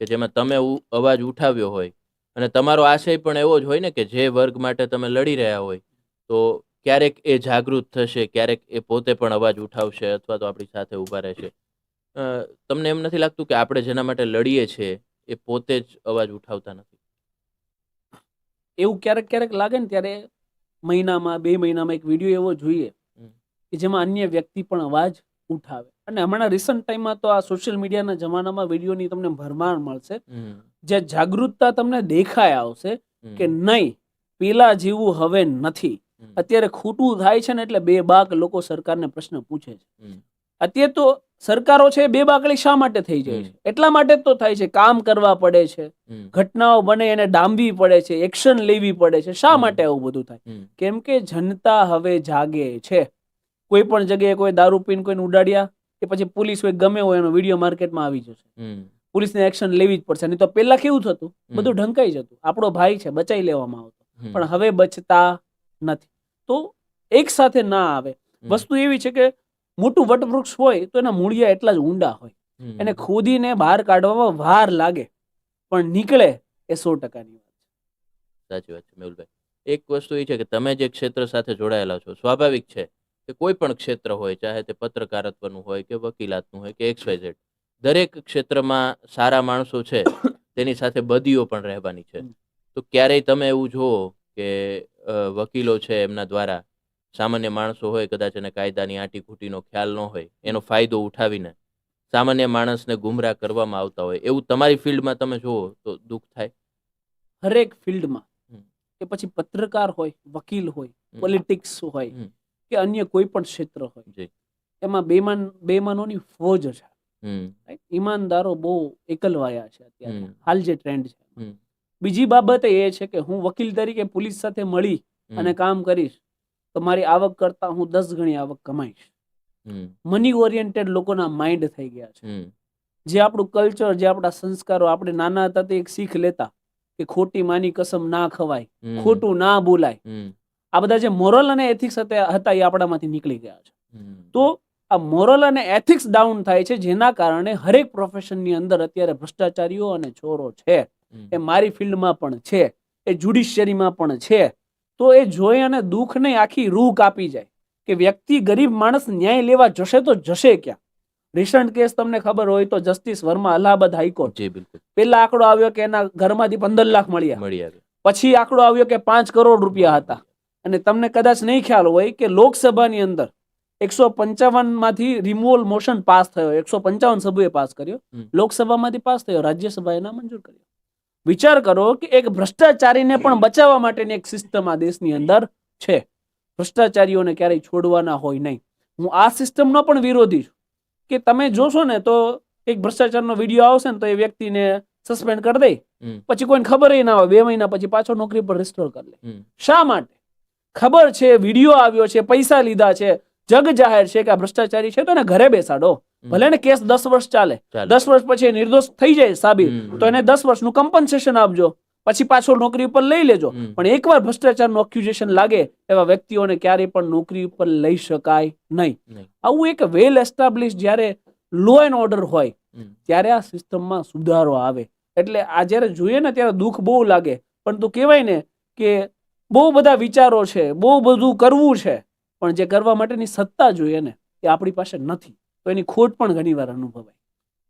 કે જેમાં તમે અવાજ ઉઠાવ્યો હોય અને તમારો આશય પણ એવો જ હોય ને કે જે વર્ગ માટે તમે લડી રહ્યા હોય, તો ક્યારેક એ જાગૃત થશે, ક્યારેક એ પોતે પણ અવાજ ઉઠાવશે અથવા તો આપણી સાથે ઊભા રહેશે. તમને એમ નથી લાગતું કે આપણે જેના માટે લડીએ છીએ એ પોતે જ અવાજ ઉઠાવતા નથી? એવું ક્યારેક ક્યારેક લાગે ને ત્યારે મહિનામાં 2 મહિનામાં એક વિડીયો એવો જોઈએ હમ. કે જેમાં અન્ય વ્યક્તિ પણ અવાજ ઉઠાવે. અને હમણાં રિસન્ટ ટાઈમમાં તો આ સોશિયલ મીડિયાના જમાનામાં વિડીયોની તમને ભરમાર મળશે, હમ. જે જાગૃતતા તમને દેખાય આવશે હમ. કે નહીં, પેલા જેવું હવે નથી. હમ. અત્યારે ખોટું થાય છે ને એટલે બેબાક લોકો સરકારને પ્રશ્ન પૂછે છે. હમ. અત્યારે તો સરકારો છે બેબાકળી શા માટે થઈ જાય છે? એટલા માટે જ તો થાય છે, કામ કરવા પડે છે, હમ. ઘટનાઓ બને એને ડામવી પડે છે, એક્શન લેવી પડે છે. શા હમ. માટે આવું બધું થાય? હમ. કેમ કે જનતા હવે જાગે છે. કોઈ પણ જગ્યાએ કોઈ દારૂ પીને કોઈને ઉડાડ્યા કે પછી પોલીસ હોય ગમે હોય એનો વિડીયો માર્કેટમાં આવી જશે. હમ. પોલીસને એક્શન લેવી જ પડશે. નહીં તો પેલા કેવું થતું, હમ. બધું ઢંકાઈ જતું, આપણો ભાઈ છે બચાઈ લેવામાં આવતો. હમ. પણ હવે બચતા નથી. તો એક સાથે ના આવે. હમ. વસ્તુ એવી છે કે મોટું વટવૃક્ષ હોય તો એના મૂળિયા એટલા જ ઊંડા હોય. હમ. એને ખોદીને બહાર કાઢવામાં વાર લાગે, પણ નીકળે એ 100%ની વાત છે. સાચી વાત છે મેહુલભાઈ. એક વસ્તુ એ છે કે તમે જે ક્ષેત્ર સાથે જોડાયેલા છો, સ્વાભાવિક છે કે કોઈ પણ ક્ષેત્ર હોય, ચાહે તે પત્રકારત્વનું હોય કે વકીલાતનું હોય કે XYZ, દરેક ક્ષેત્રમાં સારા માણસો છે, તેની સાથે બદીઓ પણ રહેવાની છે. તો ક્યારેય તમે એવું જુઓ કે વકીલો છે એમના દ્વારા સામાન્ય માણસો હોય, કદાચ એને કાયદાની આંટી ઘૂંટીનો ખ્યાલ ન હોય, એનો ફાયદો ઉઠાવીને સામાન્ય માણસને ગુમરાહ કરવામાં આવતા હોય, એવું તમારી ફિલ્ડમાં તમે જુઓ તો દુઃખ થાય? હરેક ફિલ્ડમાં, હમ. કે પછી પત્રકાર હોય, વકીલ હોય, હમ. પોલિટિક્સ હોય હમ. કે અન્ય કોઈ પણ ક્ષેત્ર હોય, જી. એમાં બેમાનોની ફોજ છે. હમ. Right? ઈમાનદારો બહુ એકલવાયા છે અત્યારે, હમ. હાલ જે ટ્રેન્ડ છે. હમ. બીજી બાબત એ છે કે હું વકીલ તરીકે પોલીસ સાથે મળી અને કામ કરીશ તો મારી આવક કરતા હું 10 ગણી આવક કમાઈશ. મની ઓરિએન્ટેડ લોકોના માઇન્ડ થઈ ગયા છે. જે આપણું કલ્ચર, જે આપણા સંસ્કારો, આપણે નાના હતા તે એક શીખ લેતા કે ખોટી માની કસમ ના ખવાય, ખોટું ના બોલાય, આ બધા જે મોરલ અને એથિક્સ હતા એ આપણામાંથી નીકળી ગયા છે. તો આ મોરલ અને એથિક્સ ડાઉન થાય છે, જેના કારણે હરેક પ્રોફેશનની અંદર અત્યારે ભ્રષ્ટાચારીઓ અને ચોરો છે. એ મારી ફિલ્ડમાં પણ છે, એ જ્યુડિશિયરીમાં પણ છે. તો એ જોઈ અને દુઃખ નહીં, આખી રૂહ કાપી જાય કે વ્યક્તિ, ગરીબ માણસ ન્યાય લેવા જશે તો જશે ક્યાં? રિસન્ટ કેસ તમને ખબર હોય તો જસ્ટિસ વર્મા, અલ્હાબાદ હાઈકોર્ટ, જી બિલકુલ. પેલા આંકડો આવ્યો કે એના ઘરમાંથી 15 લાખ મળ્યા, પછી આંકડો આવ્યો કે 5 કરોડ રૂપિયા હતા. અને તમને કદાચ નહીં ખ્યાલ હોય કે લોકસભાની અંદર 155 માંથી રિમૂવલ મોશન પાસ થયો, 155 સભ્યોએ પાસ કર્યો, લોકસભામાંથી પાસ થયો, રાજ્યસભાએ નામંજૂર કર્યો. વિચાર કરો કે એક ભ્રષ્ટાચારીને પણ બચાવવા માટેની એક સિસ્ટમ આ દેશની અંદર છે. ભ્રષ્ટાચારીઓને ક્યારેય છોડવાના હોય નહીં. હું આ સિસ્ટમનો પણ વિરોધી છું કે તમે જોશો ને તો એક ભ્રષ્ટાચારનો વિડીયો આવશે ને તો એ વ્યક્તિને સસ્પેન્ડ કરી દે, પછી કોઈને ખબર ના હોય, 2 મહિના પછી પાછો નોકરી પર રિસ્ટોર કરી લે. શા માટે? ખબર છે, વિડીયો આવ્યો છે, પૈસા લીધા છે, જગ જાહેર છે કે આ ભ્રષ્ટાચારી છે, તો એને ઘરે બેસાડો. ભલે ને કેસ 10 વર્ષ ચાલે, 10 વર્ષ પછી નિર્દોષ થઈ જાય સાબિત, તો એને 10 વર્ષનું કમ્પન્સેશન આપજો, પછી પાછો નોકરી ઉપર લઈ લેજો. પણ એકવાર ભ્રષ્ટાચારનું એક્યુઝેશન લાગે એવા વ્યક્તિઓને ક્યારેય પણ નોકરી ઉપર લઈ શકાય નહીં. આવું એક વેલ એસ્ટાબ્લિશ જ્યારે લો એન્ડ ઓર્ડર હોય ત્યારે આ સિસ્ટમમાં સુધારો આવે. એટલે આ જ્યારે જોઈએ ને ત્યારે દુઃખ બહુ લાગે, પણ તો કહેવાય ને કે બહુ બધા વિચારો છે, બહુ બધું કરવું છે, પણ જે કરવા માટેની સત્તા જોઈએ ને એ આપણી પાસે નથી, તો એની ખોટ પણ ઘણી વાર અનુભવાય.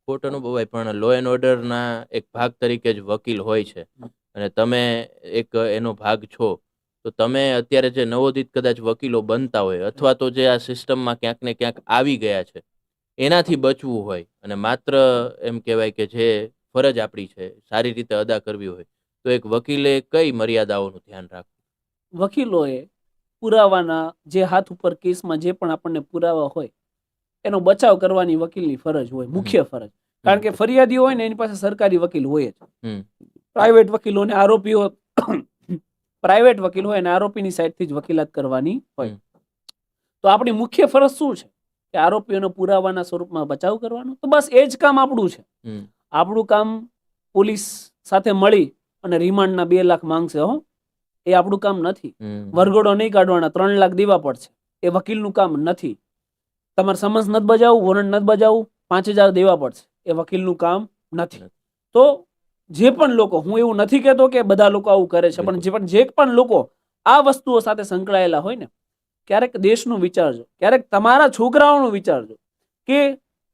ખોટ અનુભવાય, પણ લો એન્ડ ઓર્ડરના એક ભાગ તરીકે જ વકીલ હોય છે અને તમે એક એનો ભાગ છો. તો તમે અત્યારે જે નવોદિત કદાચ વકીલો બનતા હોય અથવા તો જે આ સિસ્ટમમાં ક્યાંક ને ક્યાંક આવી ગયા છે એનાથી બચવું હોય અને માત્ર એમ કહેવાય કે જે ફરજ આપણી છે સારી રીતે અદા કરવી હોય, તો એક વકીલે કઈ મર્યાદાઓનું ધ્યાન રાખવું? વકીલોએ પુરાવાના, જે હાથ ઉપર કેસમાં જે પણ આપણને પુરાવા હોય એનો બચાવ કરવાની વકીલની ફરજ હોય, મુખ્ય ફરજ. કારણ કે ફરિયાદી હોય ને એની પાસે સરકારી વકીલ હોય જ. પ્રાઇવેટ વકીલોને આરોપીઓ પ્રાઇવેટ વકીલ હોય અને આરોપીની સાઈડથી જ વકીલાત કરવાની હોય. તો આપણી મુખ્ય ફરજ શું છે? કે આરોપીઓનો પુરાવાના સ્વરૂપમાં બચાવ કરવાનો. તો બસ એ જ કામ આપણું છે. આપણું કામ પોલીસ સાથે મળી અને રિમાન્ડના 2 લાખ માંગશે હો, એ આપણું કામ નથી. હમ. વરઘોડો નહીં કાઢવાના, 3 લાખ દેવા પડશે, એ વકીલનું કામ નથી. તમારે સમન્સ નથી બજાવવું, વોરંટ નથી બજાવવું, 5,000 દેવા પડશે, એ વકીલનું કામ નથી. તો જે પણ લોકો, હું એવું નથી કહેતો કે બધા લોકો આવું કરે છે, પણ જે પણ લોકો આ વસ્તુઓ સાથે સંકળાયેલા હોય ને, ક્યારેક દેશનું વિચારજો, ક્યારેક તમારા છોકરાઓનું વિચારજો કે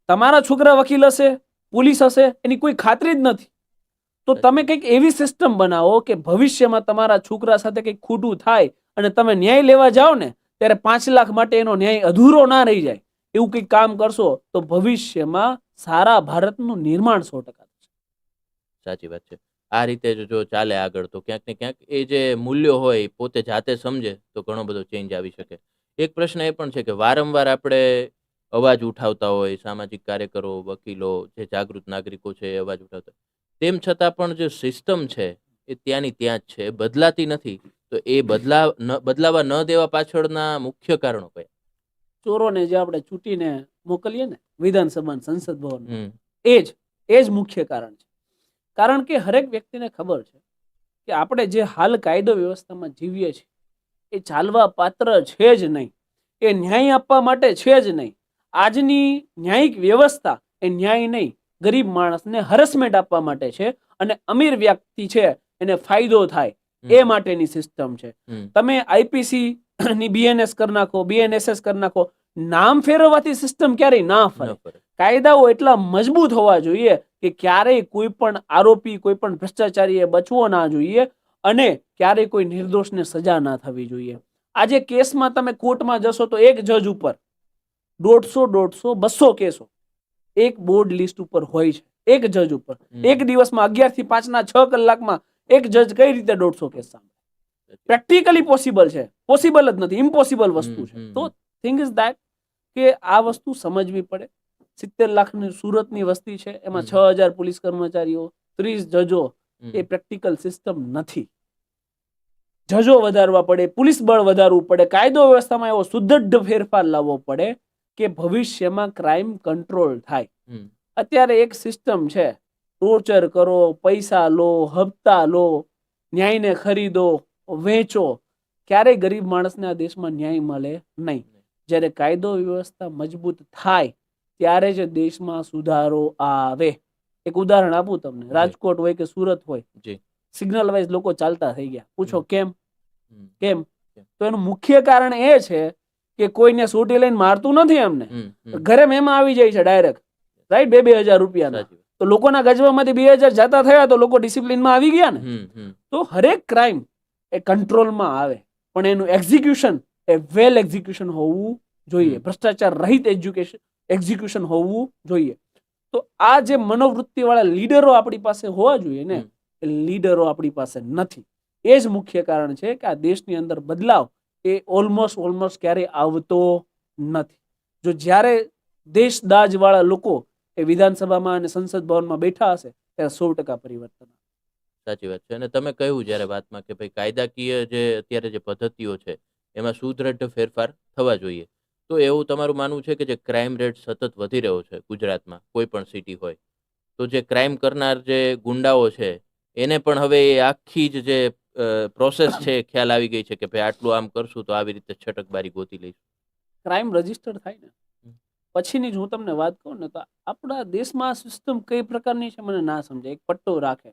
તમારા છોકરા વકીલ હશે, પોલીસ હશે, એની કોઈ ખાતરી જ નથી. તો તમે કંઈક એવી સિસ્ટમ બનાવો કે ભવિષ્યમાં તમારા છોકરા સાથે કંઈક ખોટું થાય અને તમે ન્યાય લેવા જાઓ ને ત્યારે 5 લાખ માટે એનો ન્યાય અધૂરો ના રહી જાય, એવું કંઈક કામ કરશો તો ભવિષ્યમાં સારા ભારતનું નિર્માણ 100% થશે. સાચી વાત છે. આ રીતે જો ચાલે આગળ તો ક્યાંક ને ક્યાંક એ જે મૂલ્યો હોય પોતે જાતે સમજે તો ઘણો બધો ચેન્જ આવી શકે. એક પ્રશ્ન એ પણ છે કે વારંવાર આપણે અવાજ ઉઠાવતા હોય, સામાજિક કાર્યકરો, વકીલો, જે જાગૃત નાગરિકો છે એ અવાજ ઉઠાવતા હોય. તેમ છતાં પણ જે સિસ્ટમ છે એ ત્યાંની ત્યાં જ છે, એ બદલાતી નથી. તો એ બદલાવા ન દેવા પાછળના મુખ્ય કારણો કયા? ચોરોને જે આપણે ચૂંટીને મોકલીએ ને વિધાનસભા, સંસદ ભવન, હમ. એ જ મુખ્ય કારણ છે. કારણ કે હરેક વ્યક્તિને ખબર છે કે આપણે જે હાલ કાયદો વ્યવસ્થામાં જીવીએ છીએ એ ચાલવા પાત્ર છે જ નહીં, એ ન્યાય આપવા માટે છે જ નહીં. આજની ન્યાયિક વ્યવસ્થા એ ન્યાય નહીં, ગરીબ માણસને હરેસમેન્ટ આપવા માટે છે, અને અમીર વ્યક્તિ છે એને ફાયદો થાય એ માટેની સિસ્ટમ છે. તમે આઈપીસી ની બીએનએસ કરી નાખો, બીએનએસએસ કરી નાખો, નામ ફેરવવાથી સિસ્ટમ ક્યારેય ના ફરે. કાયદાઓ એટલા મજબૂત હોવા જોઈએ કે ક્યારેય કોઈ પણ આરોપી, કોઈ પણ ભ્રષ્ટાચારીએ બચવો ના જોઈએ, અને ક્યારેય કોઈ નિર્દોષને સજા ના થવી જોઈએ. આજે કેસમાં તમે કોર્ટમાં જશો તો એક જજ ઉપર 150, 200 કેસો એક બોર્ડ લિસ્ટ ઉપર હોય છે, એક જજ ઉપર. એક દિવસમાં 11 થી 5 ના 6 કલાકમાં એક જજ કઈ રીતે 150 કેસ સાંભળે? પ્રેક્ટિકલી પોસિબલ છે? પોસિબલ જ નથી, ઇમ્પોસિબલ વસ્તુ છે. તો થિંગ ઇઝ ધેટ કે આ વસ્તુ સમજવી પડે. 70 લાખની સુરતની વસ્તી છે, એમાં 6,000 પોલીસ કર્મચારીઓ, 30 જજો, એ પ્રેક્ટિકલ સિસ્ટમ નથી. જજો વધારવા પડે, પોલીસ બળ વધારવું પડે, કાયદો વ્યવસ્થામાં એવો સુદૃઢ ફેરફાર લાવવો પડે કે ભવિષ્યમાં ક્રાઇમ કંટ્રોલ થાય. અત્યારે એક સિસ્ટમ છે, ટોર્ચર કરો, પૈસા લો, હપ્તા લો, ન્યાયને ખરીદો, વેચો, ક્યારેય ગરીબ માણસને આ દેશમાં ન્યાય મળે નહીં. જ્યારે કાયદો વ્યવસ્થા મજબૂત થાય ત્યારે જ દેશમાં સુધારો આવે. એક ઉદાહરણ આપું તમને, રાજકોટ હોય કે સુરત હોય, સિગ્નલ વાઇઝ લોકો ચાલતા થઈ ગયા. પૂછો કેમ? તો એનું મુખ્ય કારણ એ છે કે કોઈને સોટી લઈને મારતું નથી, એમને ઘરે મહેમાન આવી જાય છે ડાયરેક્ટ, રાઈટ, 2,000 રૂપિયાના. તો લોકોના ગજવામાંથી 2,000 જતા થયા તો લોકો ડિસિપ્લિનમાં આવી ગયા ને. તો હરેક ક્રાઇમ એ કંટ્રોલમાં આવે, પણ એનું એક્ઝિક્યુશન એ વેલ એક્ઝિક્યુશન હોવું જોઈએ, ભ્રષ્ટાચાર રહિત એક્ઝિક્યુશન હોવું જોઈએ. તો આ જે મનોવૃત્તિ વાળા લીડરો આપણી પાસે હોવા જોઈએ ને, એ લીડરો આપણી પાસે નથી. એ જ મુખ્ય કારણ છે કે આ દેશની અંદર બદલાવ એ ઓલમોસ્ટ ક્યારેય આવતો નથી. જો જ્યારે દેશ દાજ વાળા લોકો એ વિધાનસભામાં અને સંસદ ભવનમાં બેઠા હશે ત્યારે 100% પરિવર્તન. સાચી વાત છે. અને તમે કહ્યું જ્યારે વાતમાં કે ભાઈ કાયદાકીય જે અત્યારે જે પદ્ધતિઓ છે એમાં સુદ્રઢ ફેરફાર થવા જોઈએ, તો એવું તમારું માનવું છે કે જે ક્રાઇમ રેટ સતત વધી રહ્યો છે ગુજરાતમાં, કોઈ પણ સિટી હોય, તો જે ક્રાઇમ કરનાર જે ગુંડાઓ છે એને પણ હવે એ આખી જે પ્રોસેસ છે ખ્યાલ આવી ગઈ છે કે ભાઈ આટલું આમ કરશું તો આવી રીતે છટકબારી ગોતી લઈશું? ક્રાઇમ રજીસ્ટર થાય ને પછીની જ હું તમને વાત કહું ને, તો આપણા દેશમાં સિસ્ટમ કઈ પ્રકારની છે મને ના સમજાય. એક પટ્ટો રાખે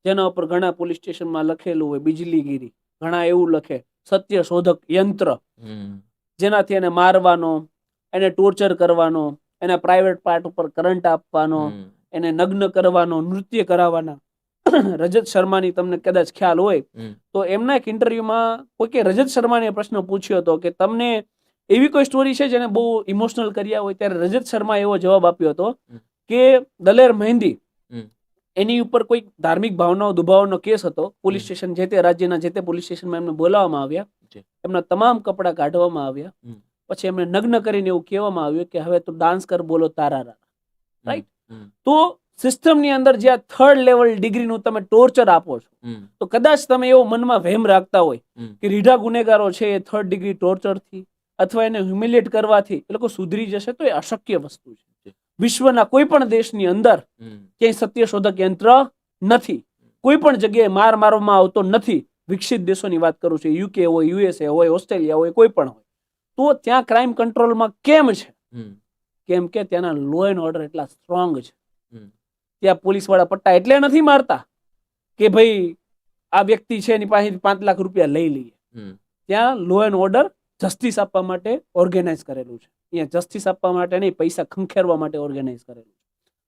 જેના ઉપર ઘણા પોલીસ સ્ટેશનમાં લખેલું હોય બિજલીગીરી, ઘણા એવું લખે સત્ય શોધક યંત્ર, જેનાથી એને મારવાનો, એને ટોર્ચર કરવાનો, એના પ્રાઇવેટ પાર્ટ ઉપર કરંટ આપવાનો, એને નગ્ન કરવાનો, નૃત્ય કરાવવાના. રજત શર્માની તમને કદાચ ખ્યાલ હોય તો એમના એક ઇન્ટરવ્યુમાં કોઈકે રજત શર્માને પ્રશ્ન પૂછ્યો હતો કે તમને એવી કોઈ સ્ટોરી છે જેને બહુ ઇમોશનલ કર્યા હોય, ત્યારે રજત શર્મા એવો જવાબ આપ્યો હતો કે દલેર મહેંદી, એની ઉપર કોઈ ધાર્મિક ભાવનાઓ દુભાવવાનો કેસ હતો. પોલીસ સ્ટેશન, જે તે રાજ્યના જે તે પોલીસ સ્ટેશનમાં એમને બોલાવવામાં આવ્યા, એમના તમામ કપડા કાઢવામાં આવ્યા, પછી એમને નગ્ન કરીને એવું કહેવામાં આવ્યું કે હવે તું ડાન્સ કર, બોલો તારા, રાઈટ. તો સિસ્ટમની અંદર જ્યાં 3rd લેવલ ડિગ્રીનું તમે ટોર્ચર આપો છો, તો કદાચ તમે એવો મનમાં વહેમ રાખતા હોય કે રીઢા ગુનેગારો છે એ 3rd ડિગ્રી ટોર્ચરથી અથવા એને હ્યુમિલિએટ કરવાથી એ લોકો સુધરી જશે, તો એ અશક્ય વસ્તુ છે. વિશ્વના કોઈ પણ દેશની અંદર ક્યાંય સત્ય શોધક યંત્ર નથી, કોઈ પણ જગ્યાએ માર મારવામાં આવતો નથી, વિકસિત દેશોની વાત કરું છું, યુકે હોય, યુએસએ હોય, ઓસ્ટ્રેલિયા હોય, કોઈ પણ હોય, તો ત્યાં ક્રાઇમ કંટ્રોલમાં કેમ છે? કેમ કે ત્યાંના લો એન્ડ ઓર્ડર એટલા સ્ટ્રોંગ છે. ત્યાં પોલીસ વાળા પટ્ટા એટલે નથી મારતા કે ભાઈ આ વ્યક્તિ છે એની પાસેથી 5 લાખ રૂપિયા લઈ લઈએ. ત્યાં લો એન્ડ ઓર્ડર જસ્ટિસ આપવા માટે ઓર્ગેનાઇઝ કરેલું છે. અહીંયા જસ્ટિસ આપવા માટે નહીં, પૈસા ખંખેરવા માટે ઓર્ગેનાઇઝ કરેલું છે.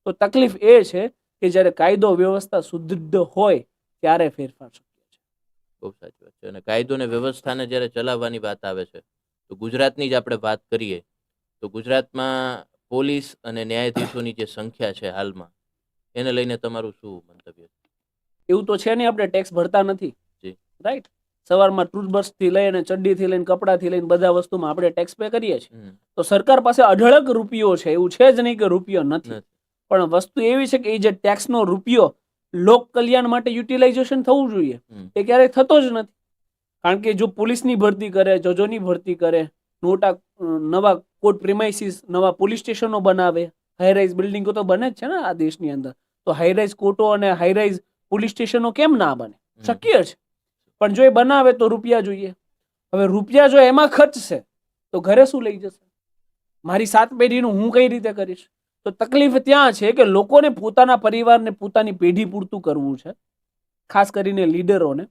તો તકલીફ એ છે કે જ્યારે કાયદો વ્યવસ્થા સુદૃઢ હોય ત્યારે ફેરફાર શક્ય છે. બહુ સાચી વાત છે. અને કાયદો ને વ્યવસ્થાને જ્યારે ચલાવવાની વાત આવે છે તો ગુજરાતની જ આપણે વાત કરીએ તો ગુજરાતમાં પોલીસ અને ન્યાયાધીશોની જે સંખ્યા છે હાલમાં, એને લઈને તમારું શું મંતવ્ય છે? એવું તો છે નહીં, આપણે ટેક્સ ભરતા નથી, જી. રાઈટ? સવારમાં ટૂથબ્રશ થી લઈને ચડ્ડીથી લઈને કપડાથી લઈને બધા વસ્તુમાં આપણે ટેક્સ પે કરીએ છીએ. તો સરકાર પાસે અઢળક રૂપિયો છે, એવું છે જ નહીં કે રૂપિયો નથી. પણ વસ્તુ એવી છે કે એ જે ટેક્સનો રૂપિયો લોક કલ્યાણ માટે યુટિલાઇઝેશન થવું જોઈએ, એ ક્યારેય થતો જ નથી. કારણ કે જો પોલીસની ભરતી કરે, જજોની ભરતી કરે, નવા કોર્ટ પ્રિમાઇસીસ, નવા પોલીસ સ્ટેશનો બનાવે, હાઈરાઇઝ બિલ્ડિંગો તો બને જ છે ને આ દેશની અંદર, તો હાઈરાઇઝ કોર્ટો અને હાઈરાઇઝ પોલીસ સ્ટેશનો કેમ ના બને? શક્ય છે. પણ જો એ બનાવે તો રૂપિયા જોઈએ. હવે રૂપિયા જો એમાં ખર્ચશે તો ઘરે શું લઈ જશે? મારી 7 પેઢીનું હું કઈ રીતે કરીશ? તો તકલીફ ત્યાં છે કે લોકોને પોતાના પરિવારને પોતાની પેઢી પૂરતું કરવું છે, ખાસ કરીને લીડરોને.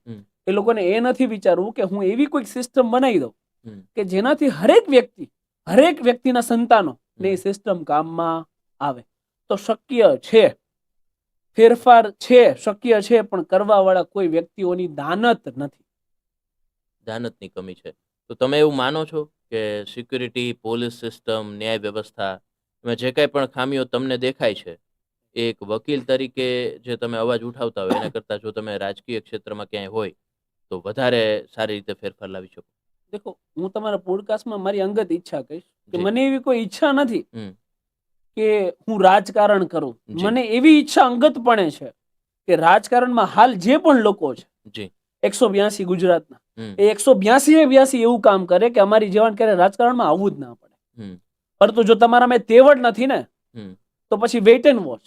એ લોકોને એ નથી વિચારવું કે હું એવી કોઈક સિસ્ટમ બનાવી દઉં કે જેનાથી હરેક વ્યક્તિના સંતાનો ને એ સિસ્ટમ કામમાં આવે. તો શક્ય છે, ફેરફાર છે, શક્ય છે, પણ કરવા વાળા કોઈ વ્યક્તિઓની દાનત નથી. દાનતની કમી છે. તો તમે એવું માનો છો કે સિક્યુરિટી, પોલીસ સિસ્ટમ, ન્યાય વ્યવસ્થા, જે કંઈ પણ ખામીઓ તમને દેખાય છે, એક વકીલ તરીકે જે તમે અવાજ ઉઠાવતા હોય એના કરતાં જો તમે રાજકીય ક્ષેત્રમાં ક્યાંય હોય તો વધારે સારી રીતે ફેરફાર લાવી શકો? દેખો, હું તમારા પોડકાસ્ટમાં મારી અંગત ઈચ્છા કહીશ કે મને એવી કોઈ ઈચ્છા નથી કે હું રાજકારણ કરું. મને એવી ઈચ્છા અંગતપણે છે કે રાજકારણમાં હાલ જે પણ લોકો છે 182 ગુજરાતના, એ 182 એવું કામ કરે કે અમારી જવાન ક્યારે રાજકારણમાં આવવું જ ના પડે. પરંતુ જો તમારામાં તેવડ નથી ને તો પછી વેઇટ એન્ડ વોચ.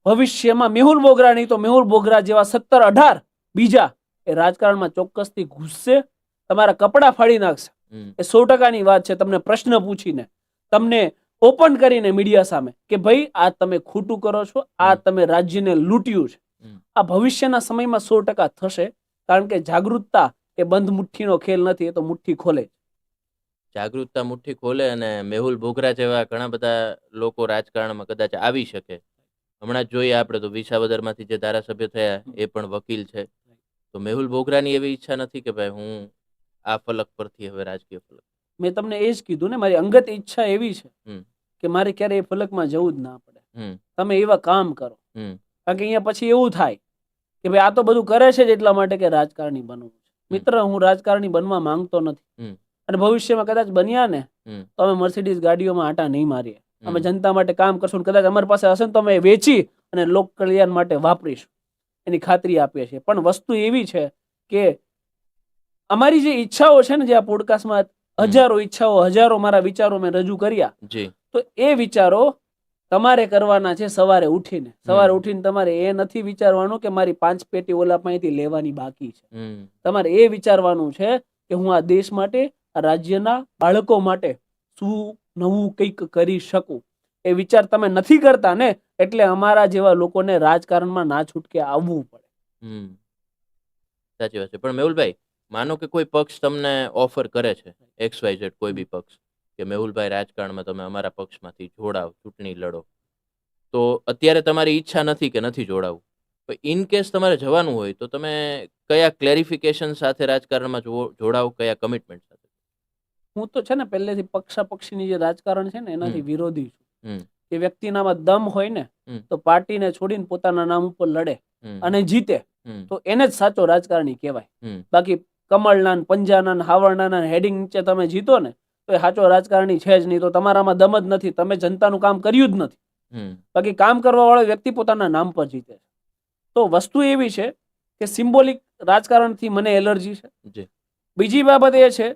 ભવિષ્યમાં મેહુલ બોગરા નહીં તો મેહુલ બોગરા જેવા 17-18 બીજા એ રાજકારણમાં ચોક્કસથી ઘૂસશે, તમારા કપડા ફાડી નાખશે. એ 100%ની વાત છે. તમને પ્રશ્ન પૂછીને, તમને ઓપન કરીને મીડિયા સામે કે ભાઈ આ તમે ખોટું કરો છો, આ તમે રાજ્યને લૂંટ્યું છે. આ ભવિષ્યના સમયમાં 100% થશે. કારણ કે જાગૃતતા એ બંધ મુઠ્ઠીનો ખેલ નથી, એ તો મુઠ્ઠી ખોલે. જાગૃતતા મુઠ્ઠી ખોલે. અને મેહુલ બોગરા જેવા ઘણા બધા લોકો રાજકારણમાં કદાચ આવી શકે. હમણાં જ જોઈએ આપણે તો વિસાવદરમાંથી જે ધારાસભ્ય થયા એ પણ વકીલ છે. તો મેહુલ બોગરાની એવી ઈચ્છા નથી કે ભાઈ હું આ ફલક પરથી હવે રાજકીય ફલક? મેં તમને એ જ કીધું ને, મારી અંગત ઈચ્છા એવી છે કે મારે ક્યારે એ ફલકમાં જવું જ ના પડે. તમે એવા કામ કરો. કારણ કે અહીંયા પછી એવું થાય કે ભાઈ આ તો બધું કરે છે જ એટલા માટે કે રાજકારણી બનવું છે. મિત્ર, હું રાજકારણી બનવા માંગતો નથી. અને ભવિષ્યમાં કદાચ બન્યા ને તો અમે મર્સિડીઝ ગાડીઓમાં આટા નહીં મારીએ. અમે જનતા માટે કામ કરશું. કદાચ અમારી પાસે હશે ને તો અમે વેચી અને લોક કલ્યાણ માટે વાપરીશું, એની ખાતરી આપીએ છીએ. પણ વસ્તુ એવી છે કે અમારી જે ઈચ્છાઓ છે ને, જે આ પોડકાસ્ટમાં હજારો ઈચ્છાઓ, હજારો મારા વિચારો મેં રજૂ કર્યા, તો એ વિચારો તમારે કરવાના છે. સવારે ઉઠીને તમારે એ નથી વિચારવાનું કે મારી 5 પેટી ઓલા પાસેથી લેવાની બાકી છે. તમારે એ વિચારવાનું છે કે હું આ દેશ માટે, આ રાજ્યના બાળકો માટે શું નવું કંઈક કરી શકું. એ વિચાર તમે નથી કરતા ને, એટલે અમારા જેવા લોકોને રાજકારણમાં ના છૂટકે આવવું પડે. સાચી વાત છે. પણ મેહુલભાઈ, માનો કે કોઈ પક્ષ તમને ઓફર કરે છે, XYZ કોઈ બી પક્ષ, કે મેહુલભાઈ રાજકારણમાં તમે અમારા પક્ષમાંથી જોડાવ, ચૂંટણી લડો, તો અત્યારે તમારી ઈચ્છા નથી કે નથી જોડાવું, તો ઇન કેસ તમારે જવાનું હોય તો તમે કયા ક્લેરિફિકેશન સાથે રાજકારણમાં જોડાવ, કયા કમિટમેન્ટ સાથે? હું તો છે ને પહેલેથી પક્ષાપક્ષીની જે રાજકારણ છે ને એનાથી વિરોધી છું. કે વ્યક્તિનામાં દમ હોય ને તો પાર્ટીને છોડીને પોતાના નામ ઉપર લડે અને જીતે તો એને જ સાચો રાજકારણી કહેવાય. બાકી કમળના, પંજાના, હાવરણાના હેડિંગ નીચે તમે જીતો ને તો એ સાચો રાજકારણી છે જ નહીં. તો તમારામાં દમ જ નથી, તમે જનતાનું કામ કર્યું જ નથી. બાકી કામ કરવા વાળો વ્યક્તિ પોતાના નામ પર જીતે છે. તો વસ્તુ એવી છે કે સિમ્બોલિક રાજકારણથી મને એલર્જી છે. બીજી બાબત એ છે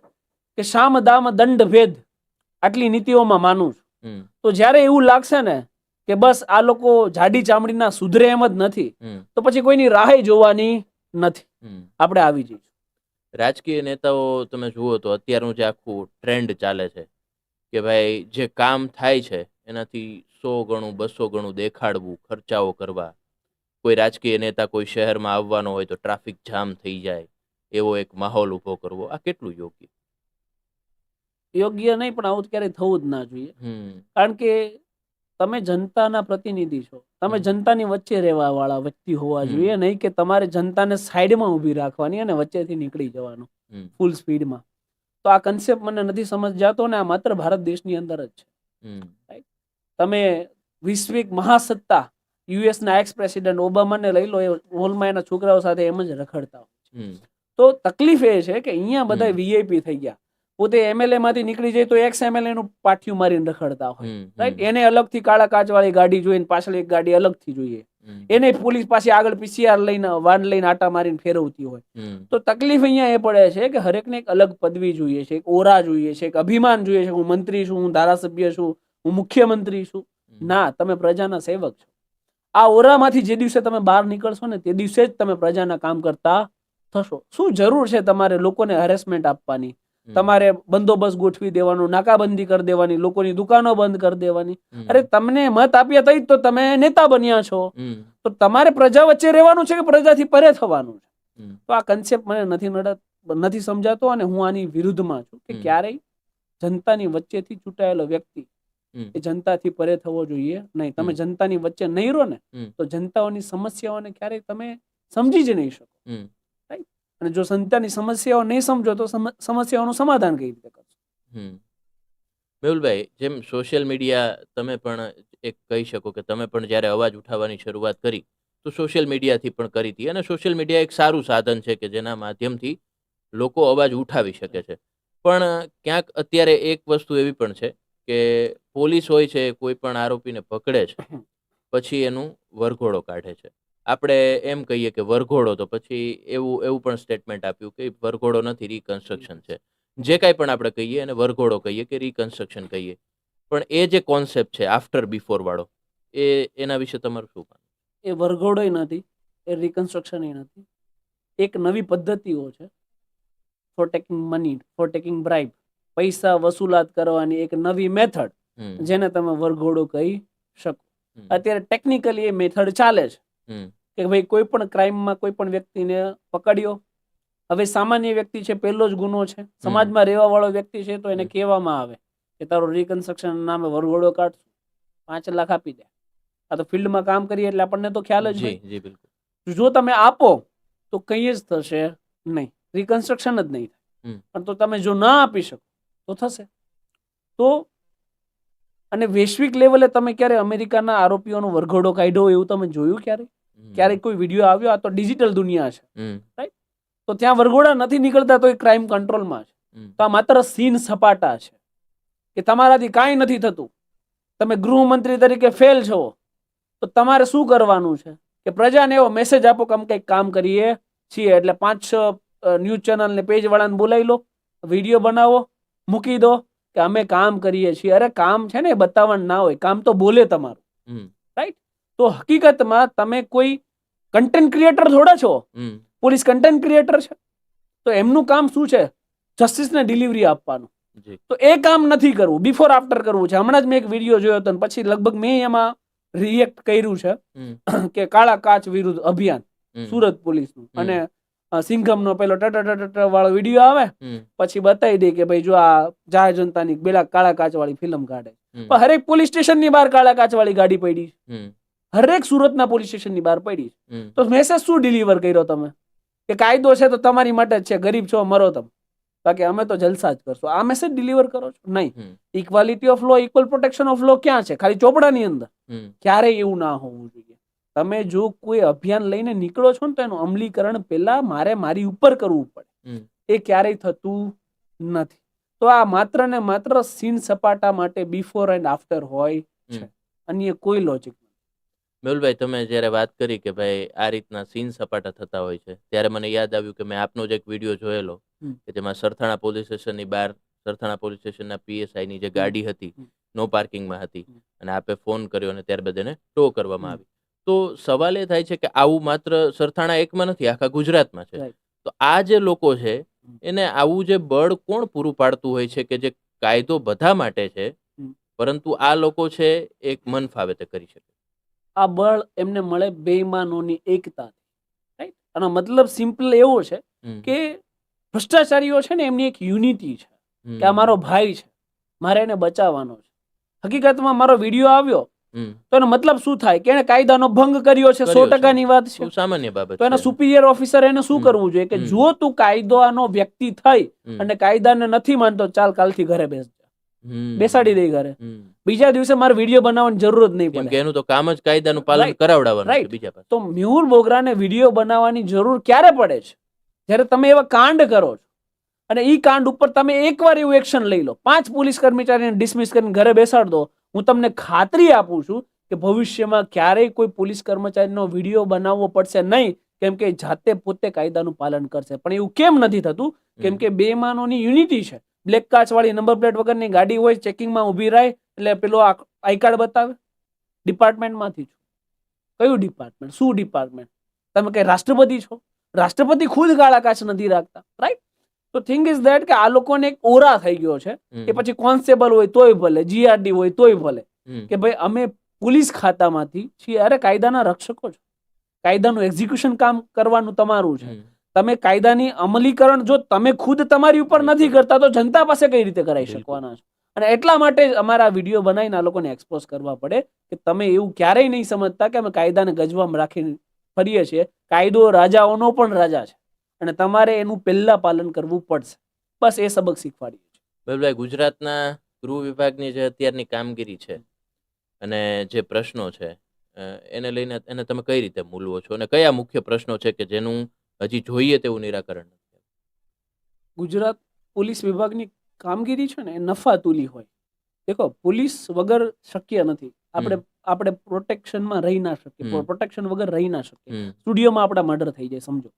કે સામ, દામ, દંડ, ભેદ આટલી નીતિઓમાં માનું છું. તો જ્યારે એવું લાગશે ને કે બસ આ લોકો જાડી ચામડીના સુધરે એમ જ નથી, તો પછી કોઈની રાહ જોવાની નથી, આપણે આવી જઈશું. રાજકીય નેતાઓ તમે જુઓ તો અત્યારનું જે આખું ટ્રેન્ડ ચાલે છે કે ભાઈ જે કામ થાય છે એનાથી 100 ગણું 200 ગણું દેખાડવું, ખર્ચાઓ કરવા. કોઈ રાજકીય નેતા કોઈ શહેરમાં આવવાનો હોય તો ટ્રાફિક જામ થઈ જાય એવો એક માહોલ ઊભો કરવો, આ કેટલું યોગ્ય? યોગ્ય નહીં, પણ આવું તો ક્યારેય થવું જ ના જોઈએ. કારણ કે તમે જનતાના પ્રતિનિધિ છો, તમે જનતાની વચ્ચે રહેવા વાળા વ્યક્તિ હોવા જોઈએ, નહીં કે તમારે જનતાને સાઈડમાં ઊભી રાખવાની અને વચ્ચેથી નીકળી જવાનું ફૂલ સ્પીડમાં. તો આ કન્સેપ્ટ મને નથી સમજાતો ને આ માત્ર ભારત દેશની અંદર જ છે. Right? તમે વૈશ્વિક મહાસત્તા યુએસના એક્સ પ્રેસિડેન્ટ ઓબામાને લઈ લો, એ હોલમાં એના છોકરાઓ સાથે એમ જ રખડતા હોય. તો તકલીફ એ છે કે અહીંયા બધા વીઆઈપી થઈ ગયા, પોતે એમએલએ માંથી નીકળી જાય તો એક્સ એમએલએ નું પાટિયું મારીને રખડતા હોય. રાઈટ, એને અલગથી કાળા કાચ વાળી ગાડી જોઈને પાછળ એક ગાડી અલગથી જોઈએ, એને પોલીસ પાસે આગળ પીસીઆર લઈને વાન લઈને આટા મારીને ફેરવતી હોય. તો તકલીફ અહીંયા એ પડે છે કે હરેકને એક અલગ પદવી જોઈએ છે, એક ઓરા જોઈએ છે, એક અભિમાન જોઈએ છે. હું મંત્રી છું, હું ધારાસભ્ય છું, હું મુખ્યમંત્રી છું. ના, તમે પ્રજાના સેવક છો. આ ઓરામાંથી જે દિવસે તમે બહાર નીકળશો ને તે દિવસે જ તમે પ્રજાના કામ કરતા થશો. શું જરૂર છે તમારે લોકોને હેરેસમેન્ટ આપવાની, તમારે બંદોબસ્ત ગોઠવી દેવાનું, નાકાબંધી કરી દેવાની, લોકોની દુકાનો બંધ કરી દેવાની? અરે તમને મત આપ્યા તઈ તો તમે નેતા બન્યા છો, તો તમારે પ્રજા વચ્ચે રહેવાનું છે કે પ્રજાથી પરે થવાનું છે? તો આ કન્સેપ્ટ મને નથી સમજાતો અને હું આની વિરુદ્ધમાં છું કે ક્યારેય જનતાની વચ્ચેથી ચૂંટાયેલો વ્યક્તિ એ જનતાથી પરે થવો જોઈએ નહીં. તમે જનતાની વચ્ચે નહીં રહો ને તો જનતાઓની સમસ્યાઓને ક્યારેય તમે સમજી જ નહીં શકો. અને જો જનતાની સમસ્યાઓ નહીં સમજો તો સમસ્યાઓનું સમાધાન કઈ રીતે કરશો? મેહુલભાઈ, જેમ સોશિયલ મીડિયા, તમે પણ એક કહી શકો કે તમે પણ જ્યારે અવાજ ઉઠાવવાની શરૂઆત કરી તો સોશિયલ મીડિયાથી પણ કરી હતી, અને સોશિયલ મીડિયા એક સારું સાધન છે કે જેના માધ્યમથી લોકો અવાજ ઉઠાવી શકે છે. પણ ક્યાંક અત્યારે એક વસ્તુ એવી પણ છે કે પોલીસ હોય છે, કોઈ પણ આરોપીને પકડે છે પછી એનું વરઘોડો કાઢે છે. આપણે એમ કહીએ કે વરઘોડો, તો પછી એવું પણ સ્ટેટમેન્ટ આપ્યું કે વરઘોડો નથી, રિકન્સ્ટ્રક્શન છે. જે કાંઈ પણ આપણે કહીએ એને વરઘોડો કહીએ કે રિકન્સ્ટ્રક્શન કહીએ, પણ એ જે કોન્સેપ્ટ છે આફ્ટર બિફોર વાળો, એના વિશે તમારું શું માનવું? એ વરઘોડો નથી, એ રિકન્સ્ટ્રક્શન નથી. એક નવી પદ્ધતિઓ છે for taking money, for taking bribe, પૈસા વસૂલાત કરવાની એક નવી મેથડ, જેને તમે વરઘોડો કહી શકો. અત્યારે ટેકનિકલી એ મેથડ ચાલે છે કે ભાઈ કોઈ પણ ક્રાઇમમાં કોઈ પણ વ્યક્તિને પકડ્યો, હવે સામાન્ય વ્યક્તિ છે, પહેલો જ ગુનો છે, સમાજમાં રહેવા વાળો વ્યક્તિ છે, તો એને કહેવામાં આવે કે તારો રિકન્સ્ટ્રક્શન નામે વરઘોડો કાઢશું, 5 લાખ આપી દે. આ તો ફિલ્ડમાં કામ કરીએ એટલે આપણને તો ખ્યાલ જ હોય. જો તમે આપો તો કંઈ જ થશે નહીં, રિકન્સ્ટ્રક્શન જ નહીં થાય. પણ તો તમે જો ના આપી શકો તો થશે. તો અને વૈશ્વિક લેવલે તમે ક્યારે અમેરિકાના આરોપીઓનો વરઘોડો કાઢ્યો એવું તમે જોયું ક્યારેક કોઈ વિડીયો આવ્યો? આ તો ડિજિટલ દુનિયા છે, રાઈટ? તો ત્યાં વરઘોડા નથી નીકળતા તો એ ક્રાઇમ કંટ્રોલમાં છે. તો આ માત્ર સીન સપાટા છે કે તમારાથી કાંઈ નથી થતું, તમે ગૃહમંત્રી તરીકે ફેલ છો, તો તમારે શું કરવાનું છે કે પ્રજાને એવો મેસેજ આપો કે અમે કંઈક કામ કરીએ છીએ. એટલે 5-6 ન્યૂઝ ચેનલ ને પેજ વાળાને બોલાવી લો, વિડીયો બનાવો, મૂકી દો કે અમે કામ કરીએ છીએ. અરે કામ છે ને બતાવવાનું ના હોય, કામ તો બોલે તમારું, રાઈટ? તો હકીકતમાં તમે કોઈ કન્ટેન્ટ ક્રિએટર થોડા છો. પોલીસ કન્ટેન્ટ ક્રિએટર છે, તો એમનું કામ શું છે? જસ્ટિસને ડિલિવરી આપવાનું. તો એ કામ નથી કરવું, બિફોર આફ્ટર કરવું છે. હમણાં જ મેં એક વિડીયો જોયો હતો, પછી લગભગ મેં એમાં રિએક્ટ કર્યું છે કે કાળા કાચ વિરુદ્ધ અભિયાન સુરત પોલીસનું, અને સિંઘમનો પેલો ટ વાળો વિડીયો આવે, પછી બતાવી દે કે ભાઈ જો આ જાહેર જનતાની પેલા કાળા કાચ વાળી ફિલ્મ કાઢે. પણ હરેક પોલીસ સ્ટેશન ની બહાર કાળા કાચ વાળી ગાડી પડી, હરેક સુરતના પોલીસ સ્ટેશન ની બહાર પડી. તો મેસેજ શું ડિલિવર કર્યો તમે? કે કાયદો છે તો તમારી માટે જ છે, ગરીબ છો મરો તમે, બાકી અમે તો જલસા જ કરશો. આ મેસેજ ડિલિવર કરો છો? નહીં. Equality of law, equal protection of law ક્યાં છે? ખાલી ચોપડાની અંદર. ક્યારેય એવું ના હોવું જોઈએ. તમે જો કોઈ અભિયાન લઈને નીકળો છો ને તો એનું અમલીકરણ પેલા મારી ઉપર કરવું પડે. એ ક્યારેય થતું નથી. તો આ માત્ર ને માત્ર સીન સપાટા માટે બિફોર એન્ડ આફ્ટર હોય છે, અન્ય કોઈ લોજિક નથી. મેહુલભાઈ, તમે જ્યારે વાત કરી કે ભાઈ આ રીતના સીન સપાટા થતા હોય છે, ત્યારે મને યાદ આવ્યું કે મેં આપનો જ એક વિડીયો જોયેલો કે જેમાં સરથાણા પોલીસ સ્ટેશનની બહાર, સરથાણા પોલીસ સ્ટેશનના PSI ની જે ગાડી હતી નો પાર્કિંગમાં હતી, અને આપે ફોન કર્યો અને ત્યારબાદ એને ટો કરવામાં આવી. તો સવાલ એ થાય છે કે આવું માત્ર સરથાણા એકમાં નથી, આખા ગુજરાતમાં છે. તો આ જે લોકો છે એને આવું જે બળ કોણ પૂરું પાડતું હોય છે કે જે કાયદો બધા માટે છે, પરંતુ આ લોકો છે એક મન ફાવે તે કરી શકે? આ બળ એમને મળે બેઈમાનોની એકતા, રાઈટ? આનો મતલબ સિમ્પલ એવો છે કે ભ્રષ્ટાચારીઓ છે ને એમની એક યુનિટી છે કે આ મારો ભાઈ છે, મારે એને બચાવવાનો છે. હકીકતમાં મારો વિડીયો આવ્યો તો એનો મતલબ શું થાય કે એને કાયદાનો ભંગ કર્યો છે. 100%ની વાત છે. સામાન્ય બાબત તો એના છે. સુપિરિયર ઓફિસર એને શું કરવું જોઈએ કે જો તું કાયદાનો વ્યક્તિ થઈ અને કાયદાને નથી માનતો, ચાલ કાલથી ઘરે બેસાડી દે ઘરે. બીજા દિવસે મારે વિડીયો બનાવવાની જરૂર જ નહીં કેમ પડે. કે એનું તો કામ જ કાયદાનું પાલન કરાવડાવવાનું છે બીજા પાસે. તો મેહુલ બોગરાને વિડીયો બનાવવાની જરૂર ક્યારે પડે છે? જ્યારે તમે એવા કાંડ કરો છો અને ઈ કાંડ ઉપર તમે એકવાર એવું એક્શન લઈ લો, 5 પોલીસ કર્મચારીને ડિસમિસ કરીને ઘરે બેસાડ દો, હું તમને ખાતરી આપું છું કે ભવિષ્યમાં ક્યારેય કોઈ પોલીસ કર્મચારીનો વિડીયો બનાવવો પડશે નહીં, કેમ કે જાતે પોતે કાયદાનું પાલન કરશે. પણ એવું કેમ નથી થતું? કેમ કે બેમાનોની યુનિટી છે. બ્લેક કાચ વાળી નંબર પ્લેટ વગરની ગાડી હોય, ચેકિંગમાં ઊભી રહે એટલે પેલો આઈ કાર્ડ બતાવે, ડિપાર્ટમેન્ટમાંથી છું. કયું ડિપાર્ટમેન્ટ? શું ડિપાર્ટમેન્ટ? તમે કઈ રાષ્ટ્રપતિ છો? રાષ્ટ્રપતિ ખુદ કાળા કાચ નથી રાખતા, રાઈટ? તો થિંગ ઇઝ ધેટ કે આ લોકોને એક ઓરા થઈ ગયો છે કે પછી કોન્સ્ટેબલ હોય તોય ભલે, જીઆરડી હોય તોય ભલે, કે ભાઈ અમે પોલીસ ખાતામાંથી છીએ. અરે કાયદાના રક્ષકો છો, કાયદાનું એક્ઝિક્યુશન કામ કરવાનું તમારું છે. તમે કાયદાની અમલીકરણ જો તમે ખુદ તમારી ઉપર નથી કરતા તો જનતા પાસે કઈ રીતે કરાવી શકવાના છો? અને એટલા માટે જ અમારા વિડીયો બનાવીને આ લોકોને એક્સપોઝ કરવા પડે કે તમે એવું ક્યારેય નહીં સમજતા કે અમે કાયદાને ગજવામાં રાખીને ફરીએ છીએ. કાયદો રાજાઓનો પણ રાજા છે અને તમારે એનું પહેલા પાલન કરવું પડશે. બસ એ સબક શીખવાડીએ છીએ. બલભાઈ, ગુજરાતના ગૃહ વિભાગની જે અત્યારની કામગીરી છે અને જે પ્રશ્નો છે એને લઈને એને તમે કઈ રીતે મૂલવો છો અને કયા મુખ્ય પ્રશ્નો છે કે જેનું હજી જોઈએ તેવું નિરાકરણ નથી? ગુજરાત પોલીસ વિભાગની કામગીરી છે ને એ નફાતુલી હોય. દેખો, પોલીસ વગર શક્ય નથી. આપણે પ્રોટેક્શનમાં રહી ના શકીએ, પ્રોટેક્શન વગર રહી ના શકીએ. સ્ટુડિયોમાં આપણા મર્ડર થઈ જાય, સમજો.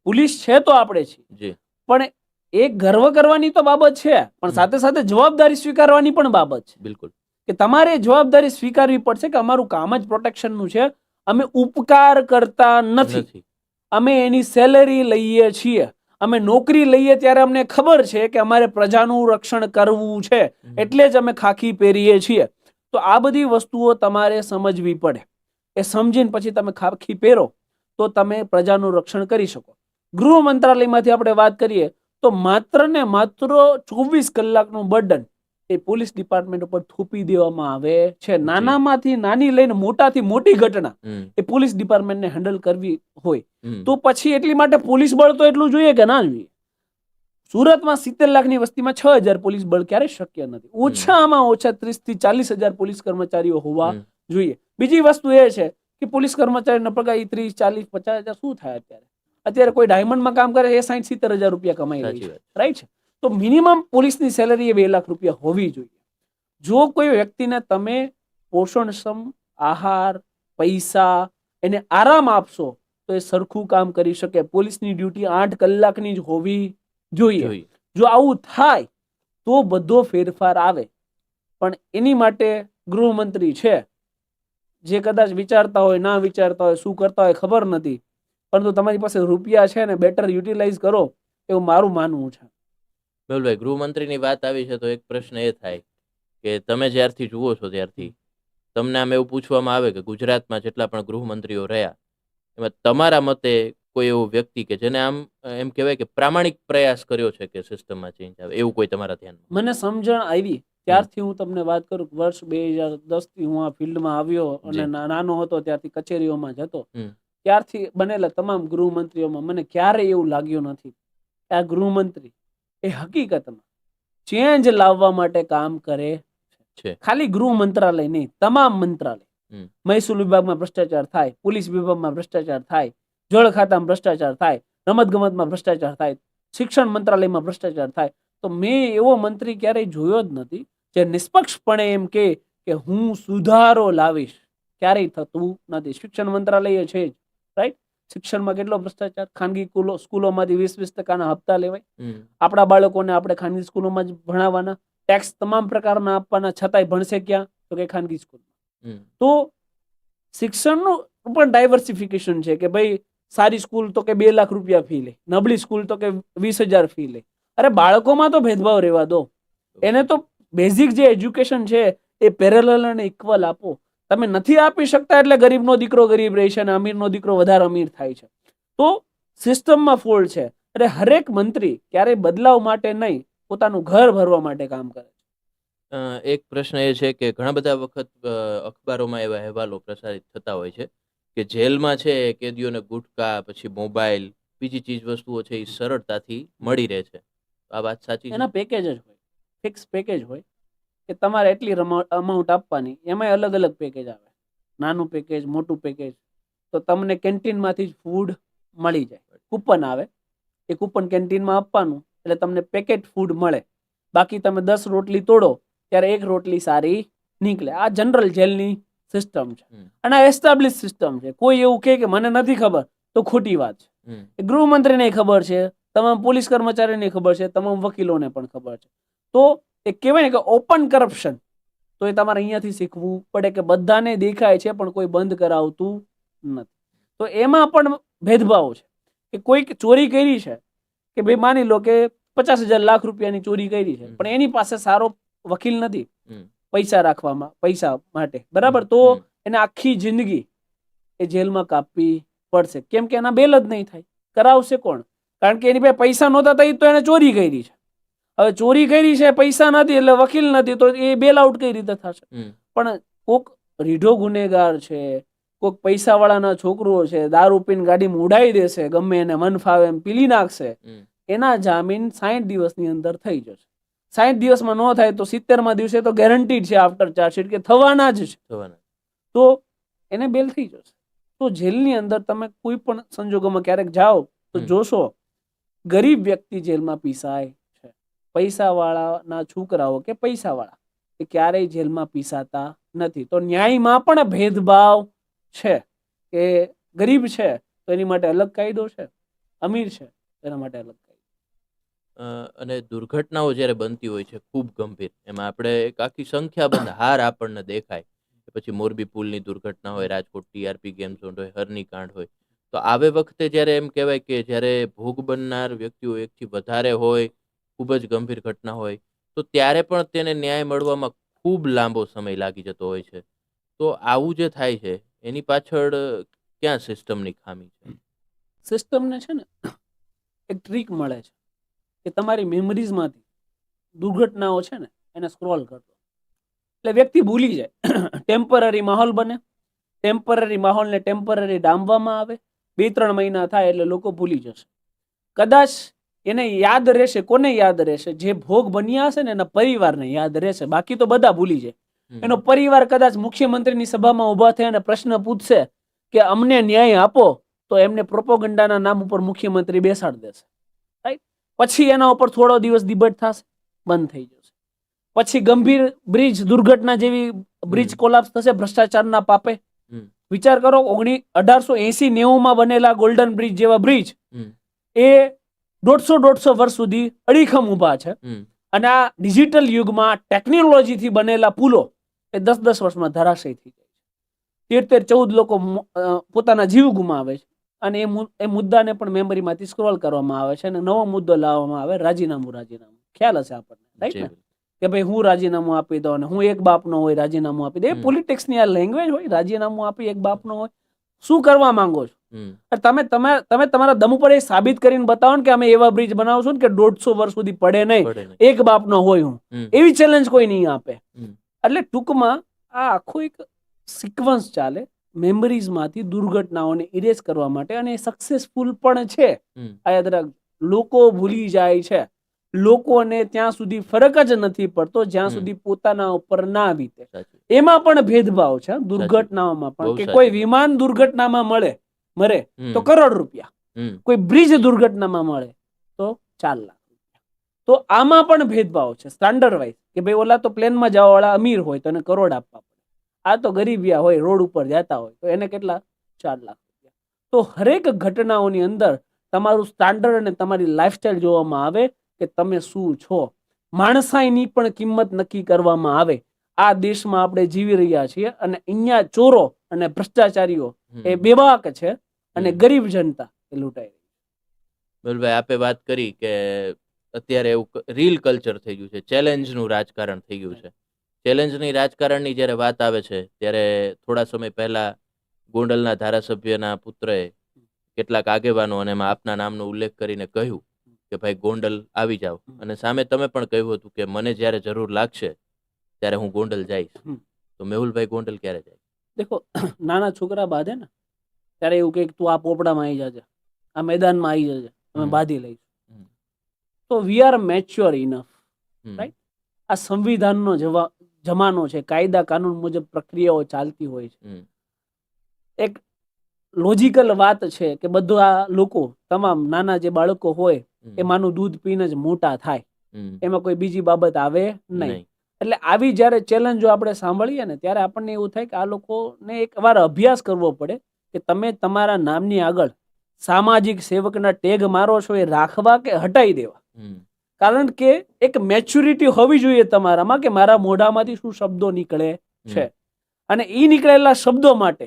પોલીસ છે તો આપણે છીએ, પણ એક ગર્વ કરવાની તો બાબત છે, પણ સાથે સાથે જવાબદારી સ્વીકારવાની પણ બાબત છે. બિલકુલ, કે તમારે જવાબદારી સ્વીકારવી પડશે કે અમારું કામ જ પ્રોટેક્શનનું છે. અમે ઉપકાર કરતા નથી, અમે એની સેલેરી લઈએ છીએ. અમે નોકરી લઈએ ત્યારે અમને ખબર છે કે અમારે પ્રજાનું રક્ષણ કરવું છે, એટલે જ અમે ખાખી પહેરીએ છીએ. તો આ બધી વસ્તુઓ તમારે સમજવી પડે. એ સમજીને પછી તમે ખાખી પહેરો તો તમે પ્રજાનું રક્ષણ કરી શકો. ગૃહ મંત્રાલયમાંથી આપણે વાત કરીએ તો માત્ર ને માત્ર 24 કલાકનું બર્ડન એ પોલીસ ડિપાર્ટમેન્ટ ઉપર થોપી દેવામાં આવે છે. નાનામાંથી નાની લઈને મોટાથી મોટી ઘટના એ પોલીસ ડિપાર્ટમેન્ટને હેન્ડલ કરવી હોય તો પછી એટલી માટે પોલીસ બળ તો એટલું જોઈએ કે ના જોઈએ? સુરતમાં 70 લાખની વસ્તીમાં 6000 પોલીસ બળ ક્યારે શક્ય નથી. ઓછામાં ઓછા 30 થી 40,000 પોલીસ કર્મચારીઓ હોવા જોઈએ. બીજી વસ્તુ એ છે કે પોલીસ કર્મચારીનો પગાર 30, 40, 50,000 શું થાય અત્યારે કોઈ ડાયમંડમાં કામ કરે એ 60-70,000 રૂપિયા કમાઈ રહી છે, રાઈટ છે? તો મિનિમમ પોલીસની સેલરી એ 2 લાખ રૂપિયા હોવી જોઈએ. જો કોઈ વ્યક્તિને તમે પોષણક્ષમ આહાર, પૈસા, એને આરામ આપશો તો એ સરખું કામ કરી શકે. પોલીસની ડ્યુટી 8 કલાકની જ હોવી જોઈએ. જો આવું થાય તો બધો ફેરફાર આવે. પણ એની માટે ગૃહમંત્રી છે, જે કદાચ વિચારતા હોય, ના વિચારતા હોય, શું કરતા હોય ખબર નથી, પરંતુ તમારી પાસે રૂપિયા છે ને બેટર યુટિલાઇઝ કરો એવું મારું માનવું છે. બિલભાઈ, ગૃહમંત્રીની વાત આવી છે તો એક પ્રશ્ન એ થાય કે તમે જ્યારથી જુઓ છો ત્યારથી તમને આમ એવું પૂછવામાં આવે કે ગુજરાતમાં જેટલા પણ ગૃહમંત્રીઓ રહ્યા એમાં તમારા મતે કોઈ એવો વ્યક્તિ કે જેને આમ એમ કહેવાય કે પ્રામાણિક પ્રયાસ કર્યો છે કે સિસ્ટમમાં ચેન્જ આવે, એવું કોઈ તમારા ધ્યાનમાં? મને સમજણ આવી ત્યારથી હું તમને વાત કરું, વર્ષ 2010 થી હું આ ફિલ્ડમાં આવ્યો અને નાનો હતો ત્યારથી કચેરીઓમાં જતો, ત્યારથી બનેલા તમામ ગૃહમંત્રીઓમાં મને ક્યારેય એવું લાગ્યું નથી કે આ ગૃહમંત્રી એ હકીકતમાં ચેન્જ લાવવા માટે કામ કરે છે. ખાલી ગૃહ મંત્રાલય નહીં, તમામ મંત્રાલય. મહેસૂલ વિભાગમાં ભ્રષ્ટાચાર થાય, પોલીસ વિભાગમાં ભ્રષ્ટાચાર થાય, જળ ખાતામાં ભ્રષ્ટાચાર થાય, રમત ગમતમાં ભ્રષ્ટાચાર થાય, શિક્ષણ મંત્રાલયમાં ભ્રષ્ટાચાર થાય. તો મેં એવો મંત્રી ક્યારેય જોયો જ નથી જે નિષ્પક્ષપણે એમ કે હું સુધારો લાવીશ. ક્યારેય થતું નથી. શિક્ષણ મંત્રાલય છે જ, રાઈટ? શિક્ષણમાં કેટલો ભ્રષ્ટાચાર! ખાનગી સ્કૂલોમાંથી 20% હપ્તા લેવાય. આપણા બાળકોને આપણે ખાનગી સ્કૂલોમાં જ ભણાવવાના, ટેક્સ તમામ પ્રકારના આપવાના, છતાંય ભણશે ક્યાં? તો કે ખાનગી સ્કૂલમાં. તો શિક્ષણનું પણ ડાયવર્સિફિકેશન છે કે ભાઈ સારી સ્કૂલ તો કે 2 લાખ રૂપિયા ફી લે, નબળી સ્કૂલ તો કે 20,000 ફી લે. અરે બાળકોમાં તો ભેદભાવ રહેવા દો. એને તો બેઝિક જે એજ્યુકેશન છે એ પેરેલલ અને ઇક્વલ આપો. તમે નથી આપી શકતા એટલે ગરીબનો દીકરો ગરીબ રહે છે અને અમીરનો દીકરો વધારે અમીર થાય છે. તો સિસ્ટમમાં ફોલ્ટ છે. એટલે હરેક મંત્રી ક્યારેય બદલાવ માટે નહીં, પોતાનું ઘર ભરવા માટે કામ કરે. એક પ્રશ્ન એ છે કે ઘણા બધા વખત અખબારોમાં એવા અહેવાલો પ્રસારિત થતા હોય છે કે જેલમાં છે કેદીઓને ગુટકા, પછી મોબાઈલ, બીજી ચીજ વસ્તુઓ છે એ સરળતાથી મળી રહે છે. આ વાત સાચી છે? એના પેકેજ જ હોય, ફિક્સ પેકેજ હોય કે તમારે એટલી અમાઉન્ટ આપવાની. એમાંય અલગ અલગ પેકેજ આવે, નાનું પેકેજ, મોટું પેકેજ. તો તમને કેન્ટીનમાંથી જ ફૂડ મળી જાય. કૂપન આવે, એ કૂપન કેન્ટીનમાં આપવાનું એટલે તમને પેકેટ ફૂડ મળે. બાકી તમે 10 રોટલી તોડો ત્યારે 1 રોટલી સારી નીકળે. આ જનરલ જેલની સિસ્ટમ છે અને આ એસ્ટાબ્લિશ સિસ્ટમ છે. કોઈ એવું કહે કે મને નથી ખબર તો ખોટી વાત છે. એ ગૃહમંત્રીને ખબર છે, તમામ પોલીસ કર્મચારીને ખબર છે, તમામ વકીલોને પણ ખબર છે. તો એ કહેવાય ને કે ઓપન કરપ્શન. તો એ તમારે અહીંયાથી શીખવું પડે કે બધાને દેખાય છે પણ કોઈ બંધ કરાવતું નથી. તો એમાં પણ ભેદભાવ છે કે કોઈક ચોરી કરી છે કે ભાઈ માની લો કે 50,000 લાખ રૂપિયાની ચોરી કરી છે, પણ એની પાસે સારો વકીલ નથી પૈસા રાખવામાં, પૈસા માટે, બરાબર. તો એને આખી જિંદગી એ જેલમાં કાપવી પડશે. કેમ કે એના બેલ જ નહીં થાય. કરાવશે કોણ? કારણ કે એની પાસે પૈસા નહોતા તો એને ચોરી કરી છે. હવે ચોરી કરી છે, પૈસા નથી એટલે વકીલ નથી, તો એ બેલ આઉટ કઈ રીતે થશે? પણ કોક રીઢો ગુનેગાર છે, કોક પૈસા વાળાના છોકરો છે, દારૂ પીને ગાડીમાં ઉડાઈ દેશે, ગમે એને મન ફાવે એમ પીલી નાખશે, એના જામીન 60 દિવસની અંદર થઈ જશે. 60 દિવસમાં ન થાય તો 70મા દિવસે તો ગેરંટીડ છે આફ્ટર ચાર્જશીટ કે થવાના જ છે. તો એને બેલ થઈ જશે. તો જેલની અંદર તમે કોઈ પણ સંજોગોમાં ક્યારેક જાઓ તો જોશો ગરીબ વ્યક્તિ જેલમાં પીસાય છે. પૈસા વાળાના છોકરાઓ કે પૈસા વાળા એ ક્યારેય જેલમાં પીસાતા નથી. તો ન્યાયમાં પણ ભેદભાવ છે કે ગરીબ છે તો એની માટે અલગ કાયદો છે, અમીર છે એના માટે અલગ કાયદો. અને દુર્ઘટનાઓ જ્યારે બનતી હોય છે ખૂબ ગંભીર, એમાં આપણે એક આખી સંખ્યાબંધ હાર આપણને દેખાય. પછી મોરબી પુલની દુર્ઘટના હોય, રાજકોટ ટીઆરપી ગેમ ઝોન હોય, હરણીકાંડ હોય. તો આવે વખતે જ્યારે એમ કહેવાય કે જ્યારે ભોગ બનનાર વ્યક્તિઓ એકથી વધારે હોય, ખૂબ જ ગંભીર ઘટના હોય, તો ત્યારે પણ તેને ન્યાય મળવામાં ખૂબ લાંબો સમય લાગી જતો હોય છે. તો આવું જે થાય છે એની પાછળ ક્યાં સિસ્ટમની ખામી છે? સિસ્ટમને છે ને એક ટ્રીક મળે છે કે તમારી મેમરીઝમાંથી દુર્ઘટનાઓ છે ને એને સ્ક્રોલ કરતો એટલે વ્યક્તિ ભૂલી જાય. ટેમ્પરરી માહોલ બને, ટેમ્પરરી માહોલને ટેમ્પરરી ડામવામાં આવે, 2-3 મહિના થાય એટલે લોકો ભૂલી જશે. કદાચ એને યાદ રહેશે. કોને યાદ રહેશે? જે ભોગ બન્યા હશે ને એના પરિવારને યાદ રહેશે. બાકી તો બધા ભૂલી જાય. એનો પરિવાર કદાચ મુખ્યમંત્રીની સભામાં ઉભા થઈ અને પ્રશ્ન પૂછશે કે અમને ન્યાય આપો, તો એમને પ્રોપોગંડાના નામ ઉપર મુખ્યમંત્રી બેસાડી દેશે. રાઈટ? પછી એના ઉપર થોડો દિવસ ડિબેટ થશે, બંધ થઈ જશે. પછી ગંભીર બ્રિજ દુર્ઘટના જેવી બ્રિજ કોલાપ્સ થશે ભ્રષ્ટાચારના પાપે. વિચાર કરો, 1880-90માં બનેલા ગોલ્ડન બ્રિજ જેવા બ્રિજ એ 150 વર્ષ સુધી અડીખમ ઉભા છે. અને આ ડિજિટલ યુગમાં ટેકનોલોજીથી બનેલા પુલો એ 10-10 વર્ષમાં ધરાશય થઈ જાય છે. 13-14 લોકો પોતાના જીવ ગુમાવે છે. અને એ મુદ્દાને પણ મેમરીમાંથી સ્ક્રોલ કરવામાં આવે છે અને નવો મુદ્દો લાવવામાં આવે, રાજીનામું. ખ્યાલ હશે આપણને, રાઈટ ને? કે ભાઈ હું રાજીનામું આપી દઉં અને હું એક બાપનો હોય રાજીનામું આપી દે. એ પોલિટિક્સની આ લેંગ્વેજ હોય, રાજીનામું આપી એક બાપનો હોય. શું કરવા માંગો છો? તમે તમારા દમ ઉપર એ સાબિત કરીને બતાવો ને કે અમે એવા બ્રિજ બનાવશું કે 150 વર્ષ સુધી પડે નહીં, એક બાપનો હોય હું. એવી ચેલેન્જ કોઈ નહીં આપે. એટલે ટૂંકમાં આ આખો એક સિક્વન્સ ચાલે મેમરીઝમાંથી દુર્ઘટનાઓને ઇરેઝ કરવા માટે, અને એ સક્સેસફુલ પણ છે. આ યાદ રાખ, લોકો ભૂલી જાય છે. લોકોને ત્યાં સુધી ફરક જ નથી પડતો જ્યાં સુધી પોતાના ઉપર ના વીતે. એમાં પણ ભેદભાવ છે દુર્ઘટનાઓમાં પણ. કે કોઈ વિમાન દુર્ઘટનામાં મરે તો ₹1 કરોડ, કોઈ બ્રિજ દુર્ઘટનામાં મળે તો 4 લાખ રૂપિયા. તો આમાં પણ ભેદભાવ છે સ્ટાન્ડર્ડ વાઇઝ કે ભાઈ ઓલા તો પ્લેનમાં જવા વાળા અમીર હોય તો એને કરોડ આપવા પડે, આ તો ગરીબિયા હોય રોડ ઉપર જતા હોય તો એને કેટલા? 4 લાખ રૂપિયા. તો હરેક ઘટનાઓની અંદર તમારું સ્ટાન્ડર્ડ અને તમારી લાઈફસ્ટાઈલ જોવામાં આવે કે તમે શું છો. માણસાઈની પણ કિંમત નક્કી કરવામાં આવે. આ દેશમાં આપણે જીવી રહ્યા છીએ અને અહીંયા ચોરો અને ભ્રષ્ટાચારીઓ એ બેબાક છે અને હમ. ગરીબ જનતા એ લૂંટાઈ રહી મેહુલભાઈ, આપે વાત કરી કે અત્યારે એવું રીલ કલ્ચર થઈ ગયું છે, ચેલેન્જનું રાજકારણ થઈ ગયું છે. ચેલેન્જની રાજકારણની જ્યારે વાત આવે છે ત્યારે થોડા સમય પહેલા ગોંડલના ધારાસભ્યના પુત્રએ કેટલાક આગેવાનો અને એમાં આપના નામનો ઉલ્લેખ કરીને કહ્યું કે ભાઈ ગોંડલ આવી જાઓ, અને સામે તમે પણ કહ્યું હતું કે મને જ્યારે જરૂર લાગશે ત્યારે હું ગોંડલ જઈશ. હમ. તો મેહુલભાઈ ગોંડલ ક્યારે જાય? દેખો, નાના છોકરા બાંધે ને ત્યારે એવું કે તું આ પોપડામાં આવી જજે, આ મેદાનમાં આવી જજે, અમે હમ. બાંધી લઈશું. હમ. તો we are mature enough, hmm. Right? આ સંવિધાનનો જમાનો છે, કાયદા કાનૂન મુજબ પ્રક્રિયાઓ ચાલતી હોય છે. હમ. એક લોજિકલ વાત છે કે બધા લોકો, તમામ નાના જે બાળકો હોય હમ. એ માનું દૂધ પીને જ મોટા થાય, હમ. એમાં કોઈ બીજી બાબત આવે નહીં. નહીં. એટલે આવી જ્યારે ચેલેન્જો આપણે સાંભળીએ ને ત્યારે આપણને એવું થાય કે આ લોકોને એક વાર અભ્યાસ કરવો પડે કે તમે તમારા નામની આગળ સામાજિક સેવકના ટેગ મારો છો એ રાખવા કે હટાઈ દેવા. હમ. કારણ કે એક મેચ્યુરિટી હોવી જોઈએ તમારામાં કે મારા મોઢામાંથી શું શબ્દો નીકળે છે, અને એ નીકળેલા શબ્દો માટે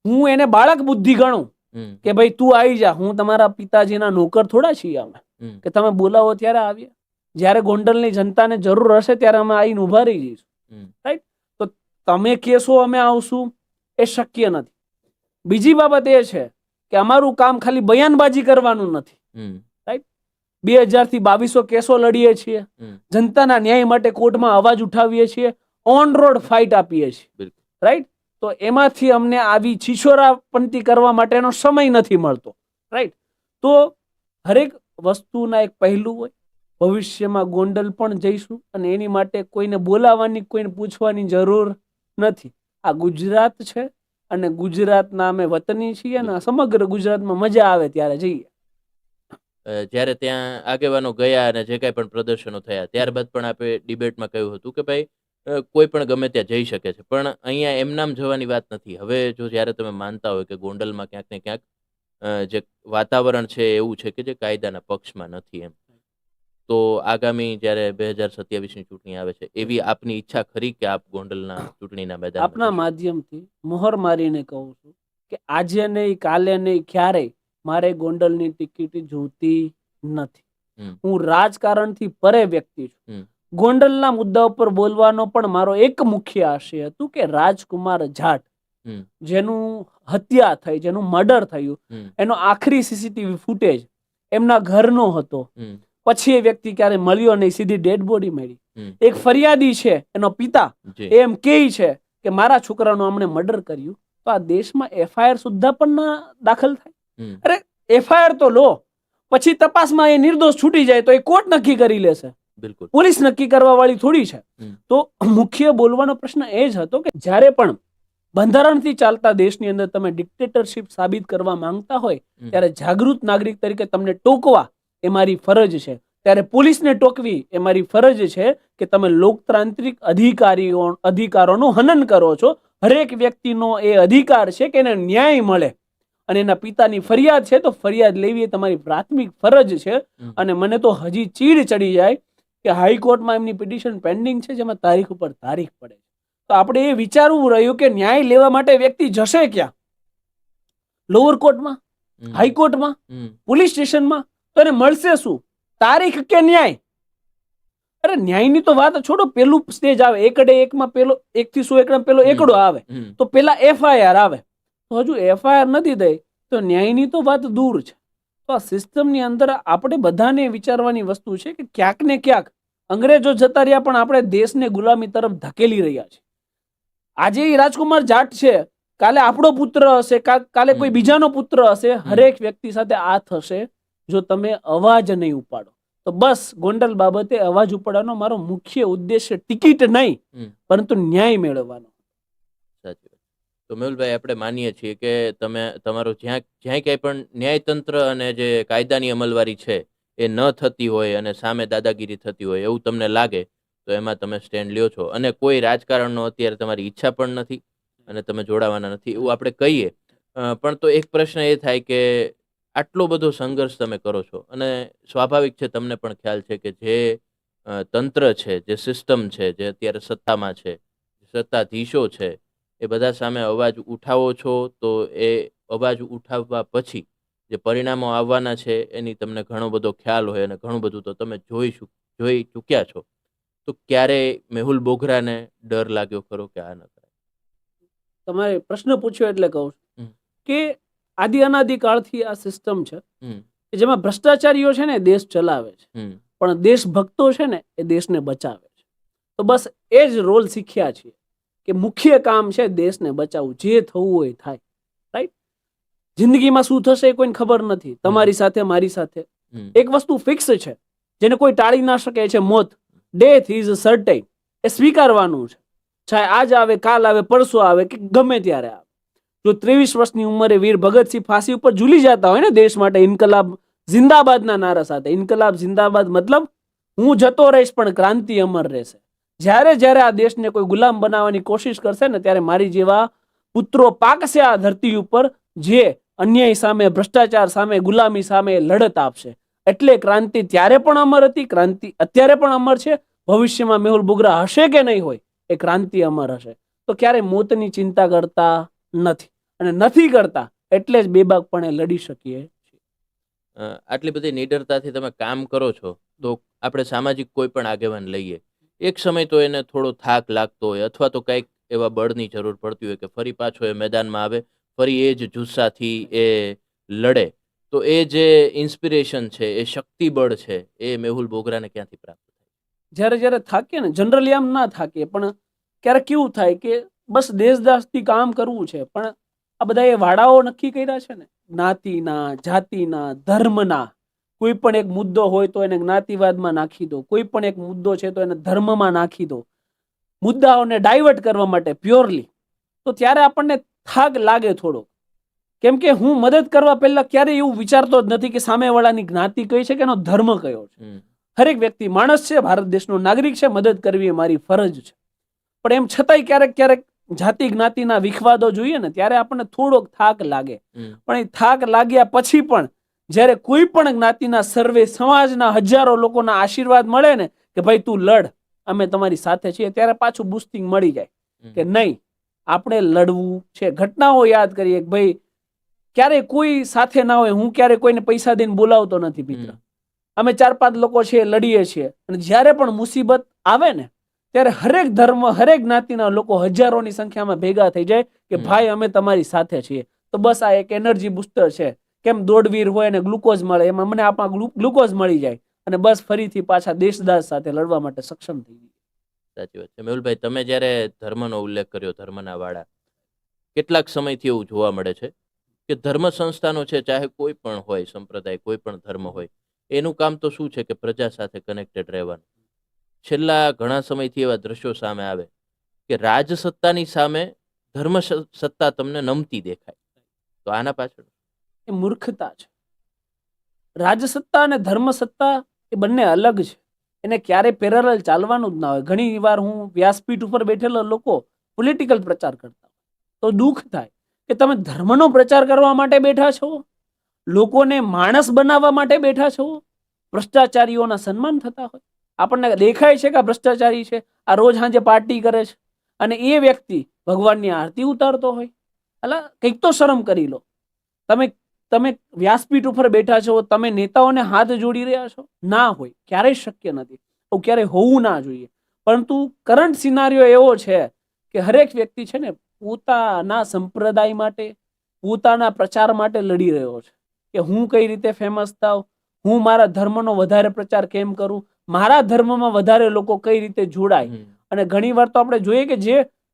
હું એને બાળક બુદ્ધિ ગણું હમ. કે ભાઈ તું આવી જા, હું તમારા પિતાજીના નોકર થોડા છીએ અમે હમ. કે તમે બોલાવો ત્યારે આવીએ, જ્યારે ગોંડલની જનતાને જરૂર હશે ત્યારે અમે આવીને ઉભા રહી જઈશું. હમ. રાઈટ? તો તમે કહેશો અમે આવશું એ શક્ય નથી. બીજી બાબત એ છે કે અમારું કામ ખાલી બયાનબાજી કરવાનું નથી. હમ. 2000 થી 2200 કેસો લડીએ છીએ, હમ. જનતાના ન્યાય માટે કોર્ટમાં અવાજ ઉઠાવીએ છીએ, ઓન રોડ ફાઇટ આપીએ છીએ. બિલકુલ. રાઈટ? તો એમાંથી અમને આવી છીછોરાપંતી કરવા માટેનો સમય નથી મળતો. રાઈટ? તો હરેક વસ્તુના એક પહેલું હોય. ભવિષ્યમાં ગોંડલ પણ જઈશું અને એની માટે કોઈને બોલાવવાની, કોઈને પૂછવાની જરૂર નથી. આ ગુજરાત છે અને ગુજરાતના અમે વતની છીએ અને સમગ્ર ગુજરાતમાં મજા આવે ત્યારે જઈએ. જ્યારે ત્યાં આગેવાનો ગયા અને જે કાંઈ પણ પ્રદર્શનો થયા ત્યારબાદ પણ આપણે ડિબેટમાં કહ્યું હતું કે ભાઈ કોઈ પણ ગમે ત્યાં જઈ શકે છે, પણ અહીંયા એમનામ જવાની વાત નથી. હવે જો જ્યારે તમે માનતા હોય કે ગોંડલમાં ક્યાંક ને ક્યાંક જે વાતાવરણ છે એવું છે કે જે કાયદાના પક્ષમાં નથી એમ, તો આગામી જ્યારે 2027ની ચૂંટણી આવે છે એવી આપની ઈચ્છા ખરી કે આપ ગોંડલના ચૂંટણીના મેદાનમાં આપના જશો? માધ્યમથી મોહર મારીને કહું છું કે આજે નહીં, કાલે નહીં, ક્યારેય મારે ગોંડલની ટિકિટ જોતી નથી. હમ. હું રાજકારણથી પરે વ્યક્તિ છું. હમ. ગોંડલના મુદ્દા ઉપર બોલવાનો પણ મારો એક મુખ્ય આશય હતું કે રાજકુમાર જાટ, હમ. જેનું હત્યા થઈ, જેનું મર્ડર થયું, હમ. એનો આખરી સીસીટીવી ફૂટેજ એમના ઘરનો હતો. હમ. પછી એ વ્યક્તિ ક્યારે મળ્યો નહીં, સીધી ડેડ બોડી મળી. હમ. એક ફરિયાદી છે, એનો પિતા, જી. એમ કહે છે કે મારા છોકરાનું અમને મર્ડર કર્યું. તો આ દેશમાં એફઆઈઆર સુદ્ધા પણ ના દાખલ થાય? હમ. અરે એફઆઈઆર તો લો, પછી તપાસમાં એ નિર્દોષ છૂટી જાય તો એ કોર્ટ નક્કી કરી લેશે, બિલકુલ. પોલીસ નક્કી કરવા વાળી થોડી છે. હમ. તો મુખ્ય બોલવાનો પ્રશ્ન એ જ હતો કે જ્યારે પણ બંધારણથી ચાલતા દેશની અંદર તમે ડિક્ટેટરશિપ સાબિત કરવા માંગતા હોય ત્યારે જાગૃત નાગરિક તરીકે તમને ટોકવા એ મારી ફરજ છે, ત્યારે પોલીસને ટોકવી એ મારી ફરજ છે કે તમે લોકતાંત્રિક અધિકારોનું હનન કરો છો. હરેક વ્યક્તિનો એ અધિકાર છે કે એને ન્યાય મળે, અને એના પિતાની ફરિયાદ છે તો ફરિયાદ લેવી એ તમારી પ્રાથમિક ફરજ છે. અને મને તો હજી ચીડ ચડી જાય કે હાઈકોર્ટમાં એમની પિટિશન પેન્ડિંગ છે, જેમાં તારીખ ઉપર તારીખ પડે. તો આપણે એ વિચારવું રહ્યું કે ન્યાય લેવા માટે વ્યક્તિ જશે ક્યાં? લોઅર કોર્ટમાં, હાઈકોર્ટમાં, પોલીસ સ્ટેશનમાં? તો એને મળશે શું? તારીખ કે ન્યાય? અરે ન્યાયની તો વાત છોડો, પેલું સ્ટેજ આવે, એકડે એકમાં પેલો 1 થી 100 એકડા પેલો એકડો આવે તો પેલા એફઆઈઆર આવે. તો હજુ એફઆઈઆર નથી થઈ તો ન્યાયની તો વાત દૂર છે. તો આ સિસ્ટમની અંદર આપણે બધાને વિચારવાની વસ્તુ છે કે ક્યાંક ને ક્યાંક અંગ્રેજો જતા રહ્યા પણ આપણે દેશને ગુલામી તરફ ધકેલી રહ્યા છે. આજે એ રાજકુમાર જાટ છે, કાલે આપણો પુત્ર હશે, કાલે કોઈ બીજાનો પુત્ર હશે. હરેક વ્યક્તિ સાથે આ થશે જો તમે અવાજ નહીં ઉપાડો. તો બસ ગોંડલ બાબતે અવાજ ઉપાડવાનો મારો મુખ્ય ઉદ્દેશ્ય ટિકિટ નહીં પરંતુ ન્યાય મેળવવાનો. સાચી વાત. તો મેહુલભાઈ, આપણે માનીએ છીએ કે તમે તમારો જ્યાં ક્યાંય પણ ન્યાયતંત્ર અને જે કાયદાની અમલવારી છે એ ન થતી હોય અને સામે દાદાગીરી થતી હોય એવું તમને લાગે તો એમાં તમે સ્ટેન્ડ લ્યો છો, અને કોઈ રાજકારણનો અત્યારે તમારી ઈચ્છા પણ નથી અને તમે જોડાવાના નથી એવું આપણે કહીએ. પણ તો એક પ્રશ્ન એ થાય કે આટલો બધો સંઘર્ષ તમે કરો છો અને સ્વાભાવિક છે, તમને પણ ખ્યાલ છે કે જે તંત્ર છે, જે સિસ્ટમ છે, જે અત્યારે સત્તામાં છે, સત્તાધીશો છે, એ બધા સામે અવાજ ઉઠાવો છો તો એ અવાજ ઉઠાવવા પછી જે પરિણામો આવવાના છે એની તમને ઘણો બધો ખ્યાલ હોય અને ઘણું બધું તો તમે જોઈ ચૂક્યા છો, તો ક્યારે મેહુલ બોગરાને ડર લાગ્યો ખરો કે આ ન કરાય? તમારે પ્રશ્ન પૂછ્યો એટલે કહું છું હમ. કે આદિ અનાદિ કાળથી આ સિસ્ટમ છે હમ. કે જેમાં ભ્રષ્ટાચારીઓ છે ને દેશ ચલાવે છે, હમ. પણ દેશભક્તો છે ને એ દેશને બચાવે છે. તો બસ એ જ રોલ શીખ્યા છીએ કે મુખ્ય કામ છે દેશને બચાવવું, જે થવું હોય એ થાય. રાઈટ? જિંદગીમાં શું થશે એ કોઈને ખબર નથી, તમારી સાથે મારી સાથે. હમ. એક વસ્તુ ફિક્સ છે જેને કોઈ ટાળી ના શકે, એ છે મોત. Death is certain. એ સ્વીકારવાનું છે, ચાહે આજ આવે, કાલ આવે, પરસો આવે કે ગમે ત્યારે આવે. જો 23 વર્ષની ઉંમરે વીર ભગતસિંહ ફાંસી ઉપર ઝૂલી જતા હોય ને દેશ માટે ઇન્કલાબ જિંદાબાદના નારા સાથે, ઇન્કલાબ જિંદાબાદ મતલબ હું જતો રહીશ પણ ક્રાંતિ અમર રહેશે. જ્યારે જ્યારે આ દેશને કોઈ ગુલામ બનાવવાની કોશિશ કરશે ને ત્યારે મારી જેવા પુત્રો પાકશે આ ધરતી ઉપર, જે અન્યાય સામે, ભ્રષ્ટાચાર સામે, ગુલામી સામે લડત આપશે. એટલે ક્રાંતિ ત્યારે પણ અમર હતી, ક્રાંતિ અત્યારે પણ અમર છે, ભવિષ્યમાં મેહુલ બોગરા હશે કે નહીં હોય, એ ક્રાંતિ અમર હશે. તો ક્યારે મોતની ચિંતા કરતા નથી અને નથી કરતા, એટલે જ બેબાકપણે લડી શકીએ છીએ. આટલી બધી નિડરતાથી તમે કામ કરો છો તો આપણે સામાજિક કોઈ પણ આગેવાન લઈએ, એક સમય તો એને થોડો થાક લાગતો હોય અથવા તો કંઈક એવા બળની જરૂર પડતી હોય કે ફરી પાછો એ મેદાનમાં આવે, ફરી એ જ જુસ્સાથી એ લડે. તો એ જે ઇન્સ્પિરેશન છે, એ શક્તિ બળ છે, એ મેહુલ બોગરાને ક્યાંથી પ્રાપ્ત થાય? જ્યારે જ્યારે થાકીએ ને, જનરલી આમ ના થાકીએ, પણ ક્યારેક કેવું થાય કે બસ દેશદાસથી કામ કરવું છે, પણ આ બધા એ વાડાઓ નક્કી કર્યા છે ને, જ્ઞાતિના, જાતિના, ધર્મના. કોઈ પણ એક મુદ્દો હોય તો એને જ્ઞાતિવાદમાં નાખી દો, કોઈ પણ એક મુદ્દો છે તો એને ધર્મમાં નાખી દો, મુદ્દાઓને ડાયવર્ટ કરવા માટે પ્યોરલી. તો ત્યારે આપણને થાક લાગે થોડો, કેમ કે હું મદદ કરવા પહેલા ક્યારેય એવું વિચારતો જ નથી કે સામેવાળાની જ્ઞાતિ કઈ છે કે એનો ધર્મ કયો છે. હરેક વ્યક્તિ માણસ છે, ભારત દેશનો નાગરિક છે, મદદ કરવી એ મારી ફરજ છે. પણ એમ છતાંય ક્યારેક ક્યારેક જાતિ જ્ઞાતિના વિખવાદો જોઈએ ને ત્યારે આપણને થોડોક થાક લાગે. પણ એ થાક લાગ્યા પછી પણ જ્યારે કોઈ પણ જ્ઞાતિના સર્વે સમાજના હજારો લોકોના આશીર્વાદ મળે ને કે ભાઈ તું લડ, અમે તમારી સાથે છીએ, ત્યારે પાછું બુસ્ટિંગ મળી જાય કે નહીં, આપણે લડવું છે. ઘટનાઓ યાદ કરીએ કે ભાઈ ક્યારે કોઈ સાથે ના હોય, હું ક્યારે કોઈને પૈસા દઈને બોલાવતો નથી મિત્ર. અમે 4-5 લોકો છે, લડીએ છીએ, અને જ્યારે પણ મુસીબત આવે ને ત્યારે હરેક ધર્મ, હરેક જ્ઞાતિના લોકો હજારોની સંખ્યામાં ભેગા થઈ જાય કે ભાઈ અમે તમારી સાથે છીએ. તો બસ આ એક એનર્જી બુસ્ટર છે. કેમ દોડવીર હોય અને ગ્લુકોઝ મળે, એમાં મને આપણા ગ્લુકોઝ મળી જાય અને બસ ફરીથી પાછા દેશદાસ સાથે લડવા માટે સક્ષમ થઈ જાય. સાચી વાત છે. મેહુલભાઈ, તમે જ્યારે ધર્મનો ઉલ્લેખ કર્યો, ધર્મના વાડા, કેટલાક સમયથી એવું જોવા મળે છે કે ધર્મ સંસ્થાનો છે, ચાહે કોઈ પણ હોય સંપ્રદાય, કોઈ પણ ધર્મ હોય, એનું કામ તો શું છે કે પ્રજા સાથે કનેક્ટેડ રહેવાનું. છેલ્લા ઘણા સમયથી એવા દ્રશ્યો સામે આવે કે રાજસત્તાની સામે ધર્મ સત્તા તમને નમતી દેખાય. તો આના પાછળ એ મૂર્ખતા છે. રાજસત્તા અને ધર્મસત્તા એ બંને અલગ છે, એને ક્યારે પેરેલલ ચાલવાનું જ ના હોય. ઘણી વાર હું વ્યાસપીઠ ઉપર બેઠેલા લોકો પોલિટિકલ પ્રચાર કરતા તો દુઃખ થાય કે તમે ધર્મનો પ્રચાર કરવા માટે બેઠા છો, લોકોને માણસ બનાવવા માટે બેઠા છો, ભ્રષ્ટાચારીઓના સન્માન થતા હોય. આપણને દેખાય છે કે આ ભ્રષ્ટાચારી છે, આ રોજ સાંજે પાર્ટી કરે છે, અને એ વ્યક્તિ ભગવાનની આરતી ઉતારતો હોય. એટલે કંઈક તો શરમ કરી લો. તમે વ્યાસપીઠ ઉપર બેઠા છો, તમે નેતાઓને હાથ જોડી રહ્યા છો? ના હોય, ક્યારેય શક્ય નથી, એવું ક્યારેય હોવું ના જોઈએ. પરંતુ કરંટ સિનારીઓ એવો છે કે હરેક વ્યક્તિ છે ને પોતાના સંપ્રદાય માટે, પોતાના પ્રચાર માટે લડી રહ્યો છે કે હું કઈ રીતે ફેમસ થાવ, હું મારા ધર્મનો વધારે પ્રચાર કેમ કરું, મારા ધર્મમાં વધારે લોકો કઈ રીતે જોડાય. અને ઘણી વાર તો આપણે જોઈએ કે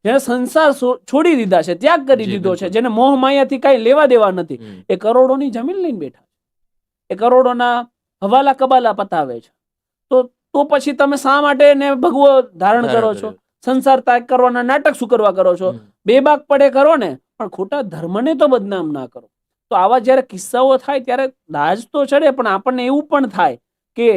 જેને સંસાર છોડી દીધા છે, ત્યાગ કરી દીધો છે, જેને મોહ માયાથી કઈ લેવા દેવા નથી, એ કરોડોની જમીન લઈને બેઠા છે, એ કરોડોના હવાલા કબાલા પતાવે છે. તો પછી તમે શા માટે એને ભગવો ધારણ કરો છો? સંસાર ત્યાગ કરવાના નાટક શું કરવા કરો છો? બેબાક પડે કરો ને, પણ ખોટા ધર્મને તો બદનામ ના કરો. તો આવા જયારે કિસ્સાઓ થાય ત્યારે દાજ તો ચડે, પણ આપણને એવું પણ થાય કે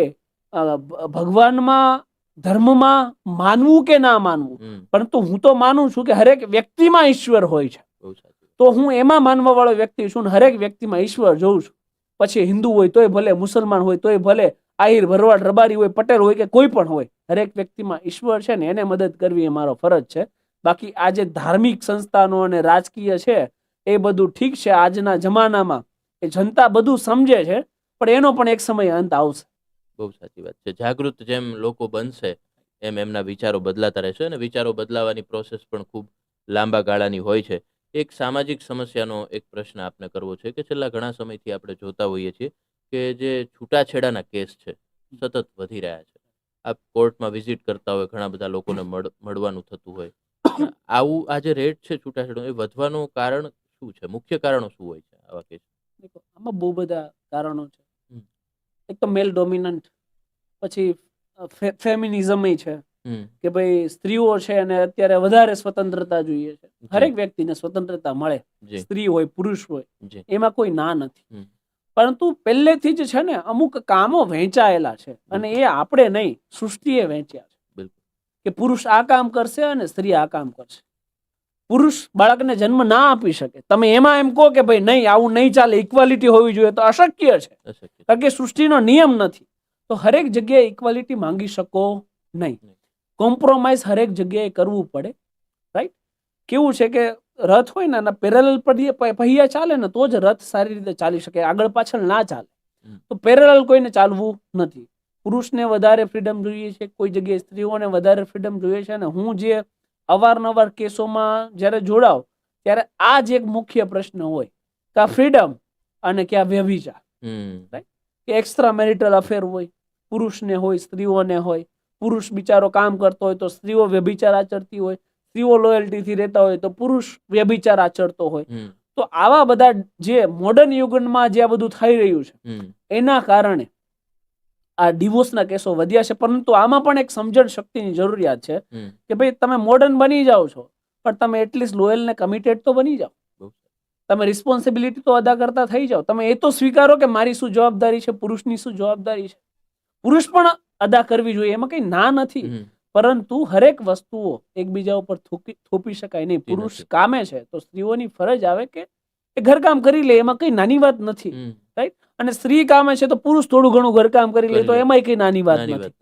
ભગવાનમાં, ધર્મમાં માનવું કે ના માનવું, પરંતુ હું તો માનું છું કે હરેક વ્યક્તિમાં ઈશ્વર હોય છે. તો હું એમાં માનવા વાળો વ્યક્તિ છું, હરેક વ્યક્તિમાં ઈશ્વર જોઉં છું. પછી હિન્દુ હોય તોય ભલે, મુસલમાન હોય તોય ભલે, આહિર, ભરવાડ, રબારી હોય, પટેલ હોય કે કોઈ પણ હોય, હરેક વ્યક્તિમાં ઈશ્વર છે ને એને મદદ કરવી એ મારો ફરજ છે. બાકી આ જે ધાર્મિક સંસ્થાનો અને રાજકીય છે એ બધું ઠીક છે, આજના જમાનામાં એ જનતા બધું સમજે છે, પણ એનો પણ એક સમય અંત આવશે. બહુ સાચી વાત છે. જાગૃત જેમ લોકો બનશે એમ એમના વિચારો બદલાતા રહેશે અને વિચારો બદલાવાની પ્રોસેસ પણ ખૂબ લાંબા ગાળાની હોય છે. એક સામાજિક સમસ્યાનો એક પ્રશ્ન આપને કરવો છે કે છેલ્લા ઘણા સમયથી આપણે જોતા હોઈએ છીએ કે જે છૂટાછેડાના કેસ છે સતત વધી રહ્યા છે. આપ કોર્ટમાં વિઝિટ કરતા હોય, ઘણા બધા લોકોને મળવાનું થતું હોય. આવું આ જે રેટ છે છૂટાછેડો એ વધવાનું કારણ શું છે? મુખ્ય કારણો શું હોય છે આવા કેસ? દેખો, આમાં બહુ બધા કારણો છે. હમ. એક તો મેલ ડોમિનન્ટ, પછી ફેમિનિઝમ છે હમ. કે ભાઈ સ્ત્રીઓ છે અને અત્યારે વધારે સ્વતંત્રતા જોઈએ છે. જી. હરેક વ્યક્તિને સ્વતંત્રતા મળે, જી. સ્ત્રી હોય પુરુષ હોય, જી. એમાં કોઈ ના નથી. હમ. પરંતુ પહેલેથી જ છે ને અમુક કામો વહેંચાયેલા છે અને એ આપણે નહીં, સૃષ્ટિએ વહેંચ્યા છે. બિલકુલ. કે પુરુષ આ કામ કરશે અને સ્ત્રી આ કામ કરશે. પુરુષ બાળકને જન્મ ના આપી શકે. તમે એમાં એમ કહો કે ભાઈ નહીં, આવું નહીં ચાલે, ઇક્વાલિટી હોવી જોઈએ, તો અશક્ય છે, અશક્ય. કારણ કે સૃષ્ટિનો નિયમ નથી. તો હરેક જગ્યાએ ઇક્વાલિટી માંગી શકો નહીં. કોમ્પ્રોમાઇઝ હરેક જગ્યાએ કરવું પડે. રાઈટ? કેવું છે કે રથ હોય ને એના પેરેલલ पहिયા ચાલે ને તો જ રથ સારી રીતે ચાલી શકે, આગળ પાછળ ના ચાલે. તો પેરેલલ કોઈને ચાલવું નથી. પુરુષને વધારે ફ્રીડમ જોઈએ છે, કોઈ જગ્યાએ સ્ત્રીઓને વધારે ફ્રીડમ જોઈએ છે. અને હું જે અવારનવાર કેસોમાં જ્યારે જોડાવ ત્યારે આ જ એક મુખ્ય પ્રશ્ન હોય કે આ ફ્રીડમ અને કે આ વ્યભિચાર, રાઈટ? કે એક્સ્ટ્રા મેરિટલ અફેર હોય, પુરુષને હોય, સ્ત્રીઓને હોય. પુરુષ બિચારો કામ કરતો હોય તો સ્ત્રીઓ વ્યભિચાર આચરતી હોય, સ્ત્રીઓ લોયલ્ટીથી રહેતા હોય તો પુરુષ વ્યભિચાર આચરતો હોય. તો આવા બધા જે મોડર્ન યુગમાં જે આ બધું થઈ રહ્યું છે એના કારણે આ ડિવોર્સના કેસો વધ્યા છે. પરંતુ આમાં પણ એક સમજણ શક્તિની જરૂરિયાત છે કે ભાઈ તમે મોડર્ન બની જાઓ છો પણ તમે એટલીસ્ટ લોયલ ને કમિટેડ તો બની જાઓ. તમે રિસ્પોન્સિબિલિટી તો અદા કરતા થઈ જાઓ. તમે એ તો સ્વીકારો કે મારી શું જવાબદારી છે, પુરુષની શું જવાબદારી છે. પુરુષ પણ અદા કરવી જોઈએ, એમાં કઈ ના નથી. પરંતુ હરેક વસ્તુઓ એકબીજા ઉપર થોપી શકાય નહીં. પુરુષ કામે છે તો સ્ત્રીઓની ફરજ આવે કે એ ઘરકામ કરી લે, એમાં કઈ નાની વાત નથી. રાઈટ? અને સ્ત્રી કામે છે તો પુરુષ થોડું ઘણું ઘરકામ કરી લે તો એમાં કઈ નાની વાત નથી.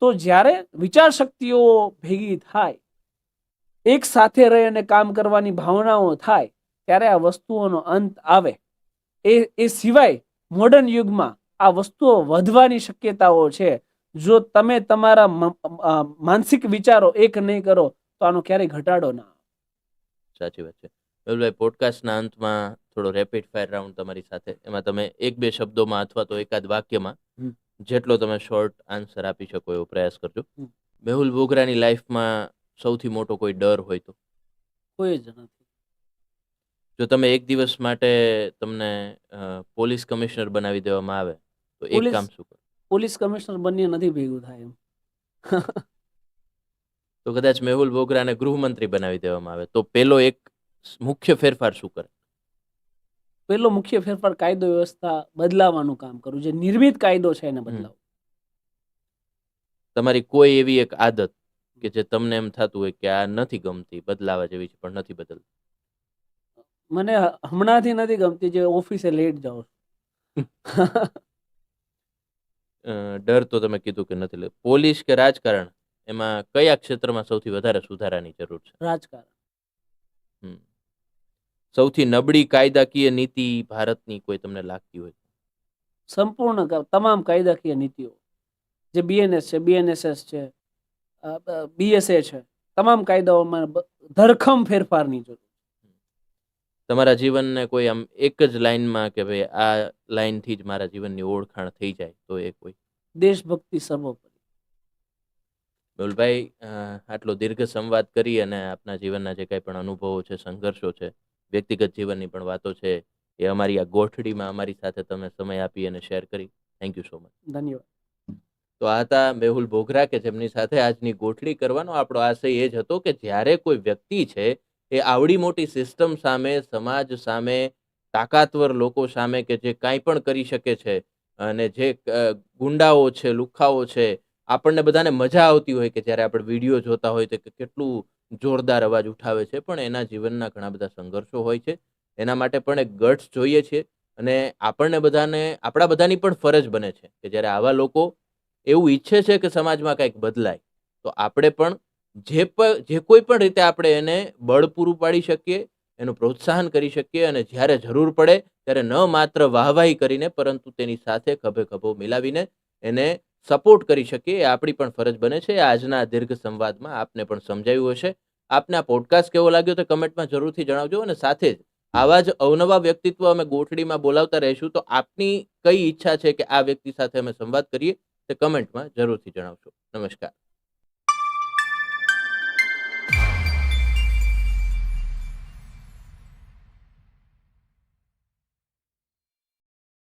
તો જ્યારે વિચાર શક્તિઓ ભેગી થાય, એક સાથે રહી અને કામ કરવાની ભાવનાઓ થાય, ત્યારે આ વસ્તુઓનો અંત આવે. એ સિવાય મોડર્ન યુગમાં આ વસ્તુઓ વધવાની શક્યતાઓ છે. જો તમે તમારા માનસિક વિચારો એક નહીં કરો તો આનો ક્યારેય ઘટાડો ના આવે. સાચી વાત છે. મેહુલભાઈ, પોડકાસ્ટના અંતમાં થોડો રેપિડ ફાયર રાઉન્ડ તમારી સાથે. એમાં તમે એક બે શબ્દોમાં અથવા તો એકાદ વાક્યમાં જેટલો તમે શોર્ટ આન્સર આપી શકો એવો પ્રયાસ કરજો. મેહુલ બોગરાની લાઈફમાં સૌથી મોટો કોઈ ડર હોય તો? કોઈ જ નથી. જો તમે એક દિવસ માટે તમને પોલીસ કમિશનર બનાવી દેવામાં આવે તો એક કામ શું કરો? પોલીસ કમિશનર બનીએ નથી ભેગું થાય એમ. તો કદાચ મેહુલ બોગરાને ગૃહમંત્રી બનાવી દેવામાં આવે તો પેલો એક મુખ્ય ફેરફાર શું કરે? પેલો મુખ્ય ફેરફાર કાયદો વ્યવસ્થા બદલાવાનું કામ કરું. જે નિર્મિત કાયદો છે એને બદલાવું. તમારી કોઈ એવી એક આદત કે જે તમને એમ થતું હોય કે આ નથી ગમતી, બદલાવા જેવી છે પણ નથી બદલતી? મને હમણાંથી નથી ગમતી જે ઓફિસે લેટ જાઉં. ડર તો તમે કીધું કે નથી. પોલીસ કે રાજકારણ, એમાં કયા ક્ષેત્રમાં સૌથી વધારે સુધારાની જરૂર છે? રાજકારણ. સૌથી નબળી કાયદાકીય નીતિ ભારતની કોઈ તમને લાગતી હોય? સંપૂર્ણ તમામ કાયદાકીય નીતિઓ જે બીએનએસ છે, બીએનએસએસ છે, બીએસએ છે, તમામ કાયદાઓમાં ધરખમ ફેરફારની જરૂર. તમારા જીવનને કોઈ આમ એક જ લાઈનમાં કે ભાઈ આ લાઈનથી જ મારા જીવનની ઓળખાણ થઈ જાય તો એ કોઈ? દેશભક્તિ સર્વોપરી. મેહુલભાઈ, આટલો દીર્ઘ સંવાદ કરી અને આપના જીવનના જે કંઈ પણ અનુભવો છે, સંઘર્ષો છે, વ્યક્તિગત જીવનની પણ વાતો છે, એ અમારી આ ગોઠડીમાં અમારી સાથે તમે સમય આપી અને શેર કરી. Thank you so much. ધન્યવાદ. તો આ હતા મેહુલ બોગરા કે જેમની સાથે આજની ગોઠડી કરવાનો આપણો આશય એ જ હતો કે જ્યારે કોઈ વ્યક્તિ છે એ આવડી મોટી સિસ્ટમ સામે, સમાજ સામે, તાકાતવર લોકો સામે કે જે કાંઈ પણ કરી શકે છે અને જે ગુંડાઓ છે, લુખ્ખાઓ છે, આપણને બધાને મજા આવતી હોય કે જ્યારે આપણે વિડીયો જોતા હોય તો કેટલું જોરદાર અવાજ ઉઠાવે છે, પણ એના જીવનના ઘણા બધા સંઘર્ષો હોય છે. એના માટે પણ એક ગટ્સ જોઈએ છે અને આપણને બધાને, આપણા બધાની પણ ફરજ બને છે કે જ્યારે આવા લોકો એવું ઈચ્છે છે કે સમાજમાં કંઈક બદલાય તો આપણે પણ જે કોઈ પણ રીતે આપણે એને બળ પૂરું પાડી શકીએ એનું પ્રોત્સાહન કરી શકીએ અને જ્યારે જરૂર પડે ત્યારે ન માત્ર વાહવાહી કરીને પરંતુ તેની સાથે ખભે ખભો મિલાવીને એને સપોર્ટ કરી શકીએ. એ આપણી પણ ફરજ બને છે. આજના આ દીર્ઘ સંવાદમાં આપને પણ સમજાવ્યું હશે. આપને આ પોડકાસ્ટ કેવો લાગ્યો તો કમેન્ટમાં જરૂરથી જણાવજો અને સાથે જ આવા જ અવનવા વ્યક્તિત્વ અમે ગોઠડીમાં બોલાવતા રહીશું. તો આપની કઈ ઈચ્છા છે કે આ વ્યક્તિ સાથે અમે સંવાદ કરીએ તે કમેન્ટમાં જરૂરથી જણાવશો. નમસ્કાર.